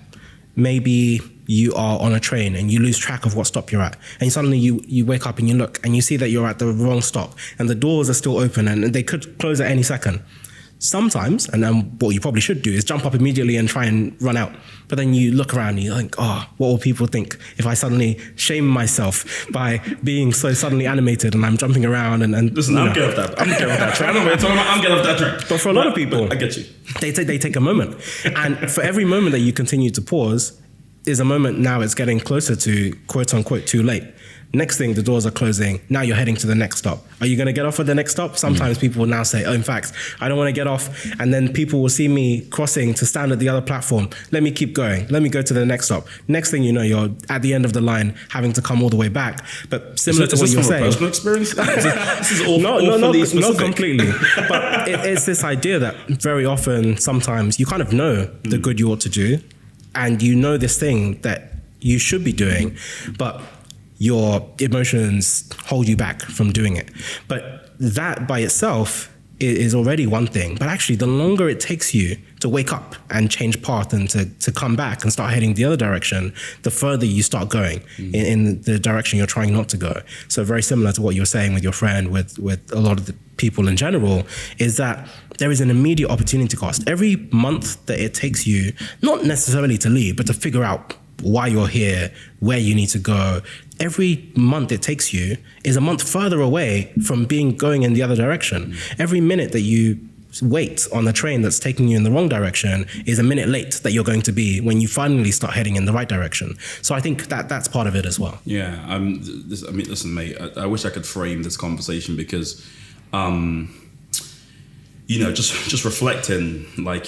S2: maybe you are on a train and you lose track of what stop you're at, and suddenly you wake up and you look and you see that you're at the wrong stop and the doors are still open and they could close at any second. Sometimes, and then what you probably should do is jump up immediately and try and run out. But then you look around and you think, what will people think if I suddenly shame myself by being so suddenly animated and I'm jumping around and
S1: listen, I'm getting off that. I'm getting off that train. I'm getting off that train.
S2: But for a lot of people,
S1: I get you.
S2: They take a moment, and for every moment that you continue to pause, is a moment now it's getting closer to quote unquote too late. Next thing, the doors are closing. Now you're heading to the next stop. Are you going to get off at the next stop? Sometimes people will now say, in fact, I don't want to get off. And then people will see me crossing to stand at the other platform. Let me keep going. Let me go to the next stop. Next thing you know, you're at the end of the line, having to come all the way back. But similar to what you're saying.
S1: Personal experience? This is
S2: not completely. But it's this idea that very often, sometimes you kind of know the good you ought to do. And you know this thing that you should be doing, but your emotions hold you back from doing it. But that by itself is already one thing. But actually, the longer it takes you to wake up and change path and to come back and start heading the other direction, the further you start going in the direction you're trying not to go. So very similar to what you were saying with your friend, with a lot of the people in general, is that there is an immediate opportunity cost. Every month that it takes you, not necessarily to leave, but to figure out why you're here, where you need to go, every month it takes you is a month further away from going in the other direction. Every minute that you wait on the train that's taking you in the wrong direction is a minute late that you're going to be when you finally start heading in the right direction. So I think that's part of it as well.
S1: Yeah, listen, mate, I wish I could frame this conversation because, just reflecting, like,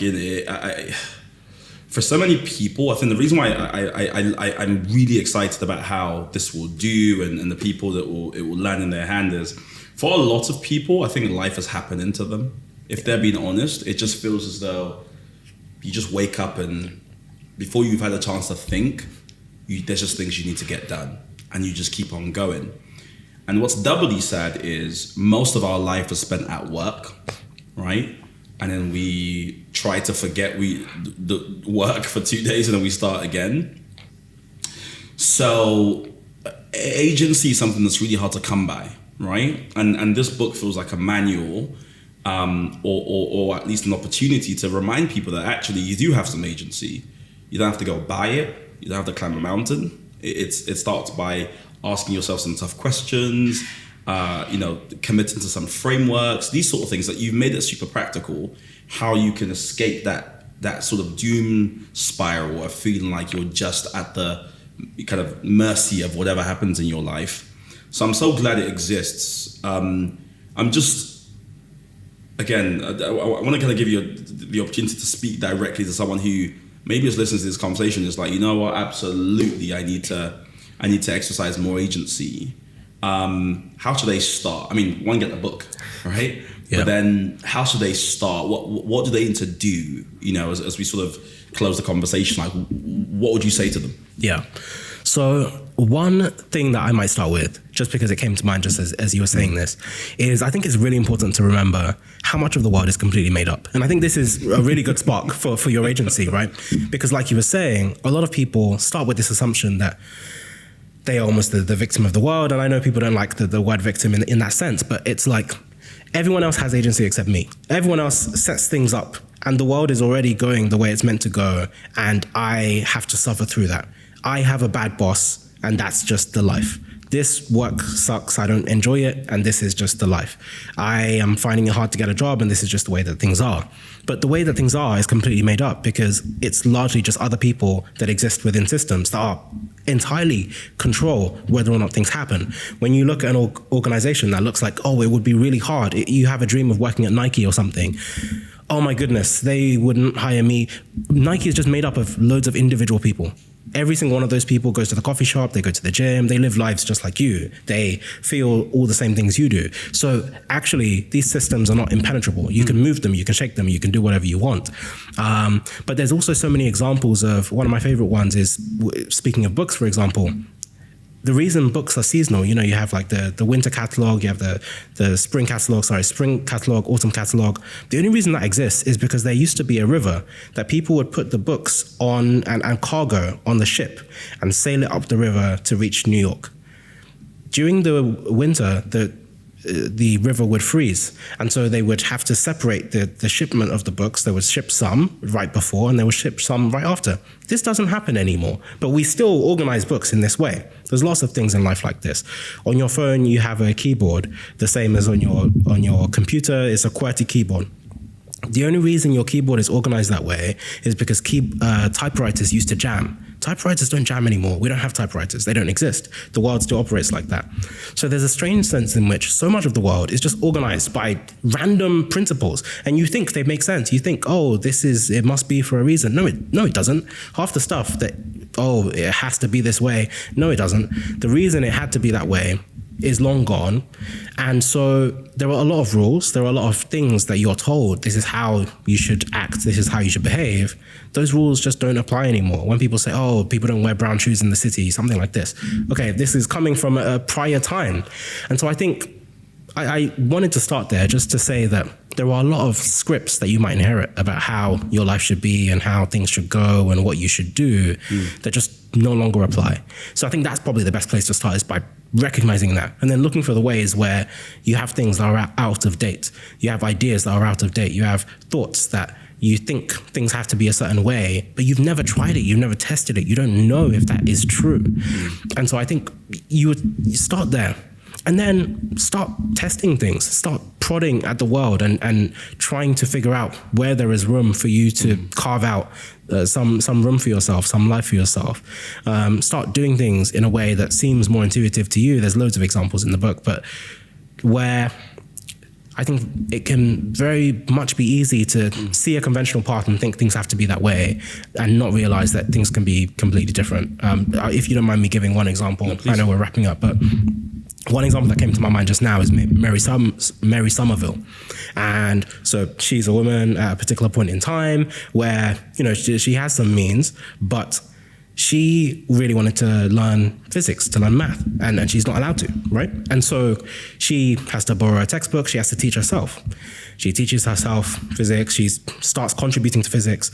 S1: for so many people, I think the reason why I'm really excited about how this will do and the people that it will land in their hand is, for a lot of people, I think life has happened into them. If they're being honest, it just feels as though you just wake up and before you've had a chance to think, there's just things you need to get done and you just keep on going. And what's doubly sad is most of our life is spent at work, right? And then we try to forget the work for 2 days and then we start again. So agency is something that's really hard to come by, right? And this book feels like a manual or at least an opportunity to remind people that actually you do have some agency. You don't have to go buy it. You don't have to climb a mountain. It starts by asking yourself some tough questions, committing to some frameworks, these sort of things that you've made it super practical, how you can escape that that sort of doom spiral of feeling like you're just at the kind of mercy of whatever happens in your life. So I'm so glad it exists. I'm just, again, I want to kind of give you the opportunity to speak directly to someone who maybe is listening to this conversation is like, you know what, absolutely, I need to exercise more agency. How should they start? I mean, one, get the book, right? Yeah. But then how should they start? What do they need to do? You know, as we sort of close the conversation, like, what would you say to them?
S2: Yeah. So one thing that I might start with, just because it came to mind just as you were saying this, is I think it's really important to remember how much of the world is completely made up. And I think this is a really good spark for your agency, right? Because like you were saying, a lot of people start with this assumption that they are almost the victim of the world. And I know people don't like the word victim in that sense, but it's like everyone else has agency except me. Everyone else sets things up and the world is already going the way it's meant to go. And I have to suffer through that. I have a bad boss and that's just the life. This work sucks, I don't enjoy it, and this is just the life. I am finding it hard to get a job and this is just the way that things are. But the way that things are is completely made up because it's largely just other people that exist within systems that are entirely control whether or not things happen. When you look at an organization that looks like, oh, it would be really hard. You have a dream of working at Nike or something. Oh my goodness, they wouldn't hire me. Nike is just made up of loads of individual people. Every single one of those people goes to the coffee shop, they go to the gym, they live lives just like you. They feel all the same things you do. So actually, these systems are not impenetrable. You can move them, you can shake them, you can do whatever you want. But there's also so many examples of, one of my favorite ones is, speaking of books, for example, the reason books are seasonal, you know, you have like the winter catalog, you have the spring catalog, autumn catalog. The only reason that exists is because there used to be a river that people would put the books on and cargo on the ship and sail it up the river to reach New York. During the winter, the river would freeze. And so they would have to separate the shipment of the books. They would ship some right before and they would ship some right after. This doesn't happen anymore, but we still organize books in this way. There's lots of things in life like this. On your phone, you have a keyboard, the same as on your computer. It's a QWERTY keyboard. The only reason your keyboard is organized that way is because typewriters used to jam. Typewriters don't jam anymore. We don't have typewriters. They don't exist. The world still operates like that. So there's a strange sense in which so much of the world is just organized by random principles. And you think they make sense. You think, oh, it must be for a reason. No, it doesn't. Half the stuff that, oh, it has to be this way. No, it doesn't. The reason it had to be that way is long gone. And so there are a lot of rules. There are a lot of things that you're told, this is how you should act, this is how you should behave. Those rules just don't apply anymore. When people say, oh, people don't wear brown shoes in the city, something like this. Okay, this is coming from a prior time. And so I think I wanted to start there just to say that there are a lot of scripts that you might inherit about how your life should be and how things should go and what you should do that just no longer apply. So I think that's probably the best place to start, is by recognizing that and then looking for the ways where you have things that are out of date. You have ideas that are out of date. You have thoughts that you think things have to be a certain way, but you've never tried it. You've never tested it. You don't know if that is true. And so I think you start there. And then start testing things, start prodding at the world and trying to figure out where there is room for you to carve out some room for yourself, some life for yourself. Start doing things in a way that seems more intuitive to you. There's loads of examples in the book, but where I think it can very much be easy to see a conventional path and think things have to be that way and not realize that things can be completely different. If you don't mind me giving one example, no, I know we're wrapping up, but one example that came to my mind just now is Mary Somerville. And so she's a woman at a particular point in time where, you know, she has some means, but she really wanted to learn physics, to learn math, and she's not allowed to, right? And so she has to borrow a textbook, she has to teach herself. She teaches herself physics, she starts contributing to physics.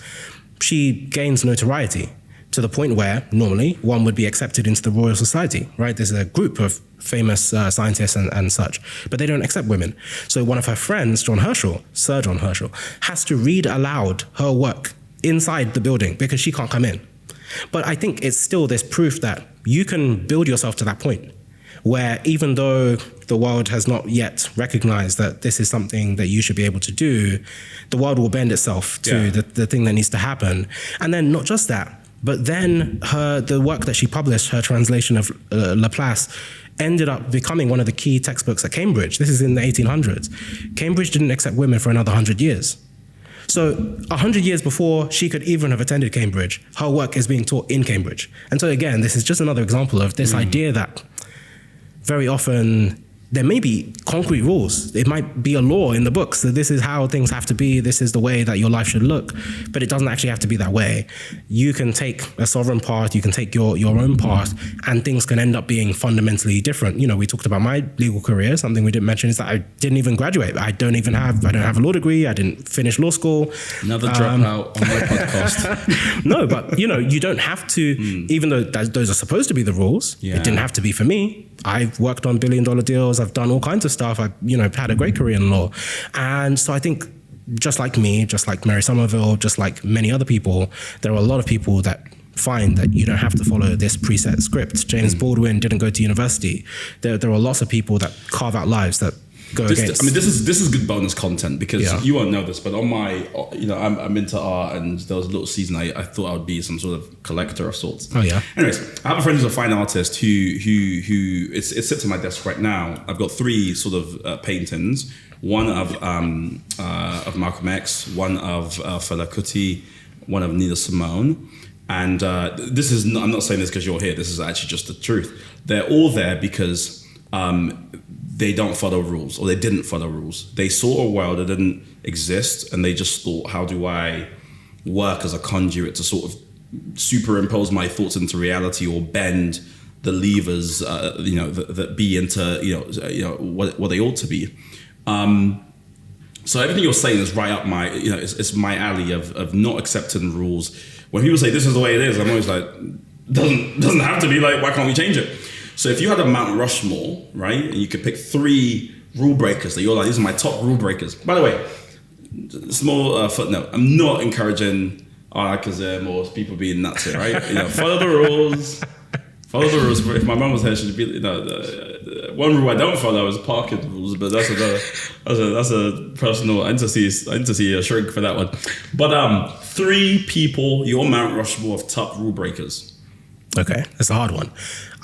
S2: She gains notoriety to the point where normally one would be accepted into the Royal Society, right? There's a group of famous scientists and such, but they don't accept women. So one of her friends, Sir John Herschel, has to read aloud her work inside the building because she can't come in. But I think it's still this proof that you can build yourself to that point. where even though the world has not yet recognized that this is something that you should be able to do, the world will bend itself to the thing that needs to happen. And then not just that, but then the work that she published, her translation of Laplace, ended up becoming one of the key textbooks at Cambridge. This is in the 1800s. Cambridge didn't accept women for another 100 years. So 100 years before she could even have attended Cambridge, her work is being taught in Cambridge. And so again, this is just another example of this idea that very often there may be concrete rules. It might be a law in the books that this is how things have to be, this is the way that your life should look, but it doesn't actually have to be that way. You can take a sovereign path, you can take your own path, and things can end up being fundamentally different. You know, we talked about my legal career. Something we didn't mention is that I didn't even graduate. I don't have a law degree. I didn't finish law school.
S1: Another dropout on my podcast.
S2: No, but you don't have to, even though those are supposed to be the rules, it didn't have to be for me. I've worked on billion-dollar deals. I've done all kinds of stuff. I've had a great career in law. And so I think just like me, just like Mary Somerville, just like many other people, there are a lot of people that find that you don't have to follow this preset script. James Baldwin didn't go to university. There are lots of people that carve out lives that go against.
S1: I mean, this is good bonus content because you won't know this, but on my, I'm into art, and there was a little season I thought I would be some sort of collector of sorts.
S2: Oh yeah.
S1: Anyways, I have a friend who's a fine artist who it sits on my desk right now. I've got 3 sort of paintings. One of Malcolm X, one of Fela Kuti, one of Nina Simone. And this is I'm not saying this because you're here. This is actually just the truth. They're all there because they don't follow rules, or they didn't follow rules. They saw a world that didn't exist, and they just thought, how do I work as a conduit to sort of superimpose my thoughts into reality, or bend the levers, that be into, what they ought to be. So everything you're saying is right up my, it's my alley of not accepting rules. When people say this is the way it is, I'm always like, doesn't have to be. Like, why can't we change it? So if you had a Mount Rushmore, right, and you could pick 3 rule breakers that you're like, these are my top rule breakers. By the way, small footnote, I'm not encouraging anarchism or people being nuts here, right? Follow the rules. Follow the rules. If my mum was here, she'd be, the one rule I don't follow is parking rules, but that's a personal. I need to see a shrink for that one. But 3 people, your Mount Rushmore of top rule breakers.
S2: Okay, that's a hard one.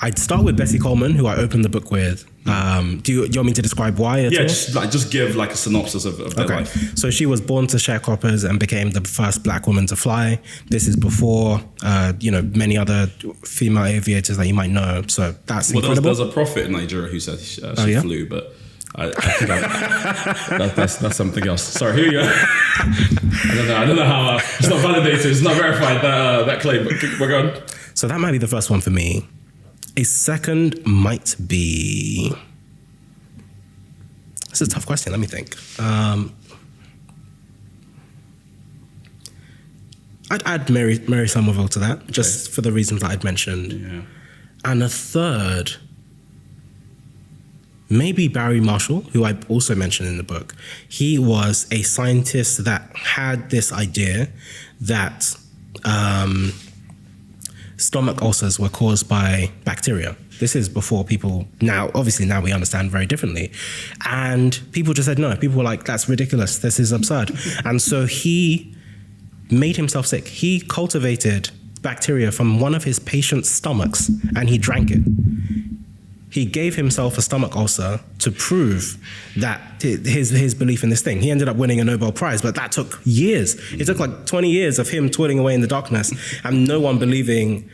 S2: I'd start with Bessie Coleman, who I opened the book with. Do you want me to describe why at all?
S1: Just give like a synopsis of their life.
S2: So she was born to sharecroppers and became the first black woman to fly. This is before, many other female aviators that you might know. So that's incredible.
S1: There's a prophet in Nigeria who said she flew, but I think that's something else. Sorry, here you go. I don't know how it's not validated, it's not verified that claim, but we're going.
S2: So that might be the first one for me. A second might be... This is a tough question. Let me think. I'd add Mary Somerville to that, just for the reasons that I'd mentioned.
S1: Yeah.
S2: And a third, maybe Barry Marshall, who I also mentioned in the book. He was a scientist that had this idea that... stomach ulcers were caused by bacteria. This is before people, now we understand very differently. And people just said no. People were like, that's ridiculous. This is absurd. And so he made himself sick. He cultivated bacteria from one of his patients' stomachs and he drank it. He gave himself a stomach ulcer to prove that his belief in this thing. He ended up winning a Nobel Prize, but that took years. It took like 20 years of him toiling away in the darkness and no one believing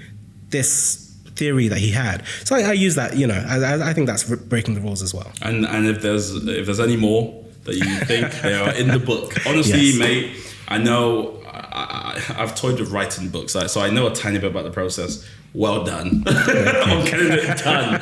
S2: this theory that he had. So I use that, I think that's breaking the rules as well.
S1: And if there's any more that you think they are in the book, honestly, mate, I know I've toyed with writing books, so I know a tiny bit about the process. Well done on getting it done.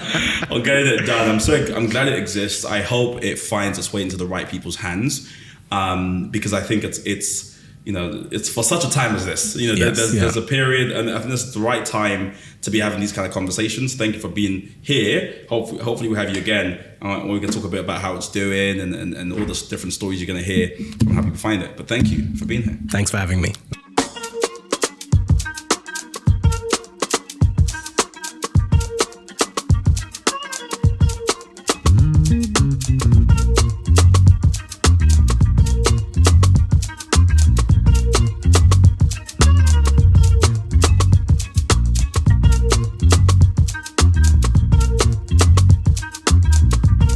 S1: I'm glad it exists. I hope it finds its way into the right people's hands, because I think it's for such a time as this. There's a period, and I think this is the right time to be having these kind of conversations. Thank you for being here. Hopefully we'll have you again. We can talk a bit about how it's doing and all the different stories you're going to hear from how people find it. But thank you for being here.
S2: Thanks for having me.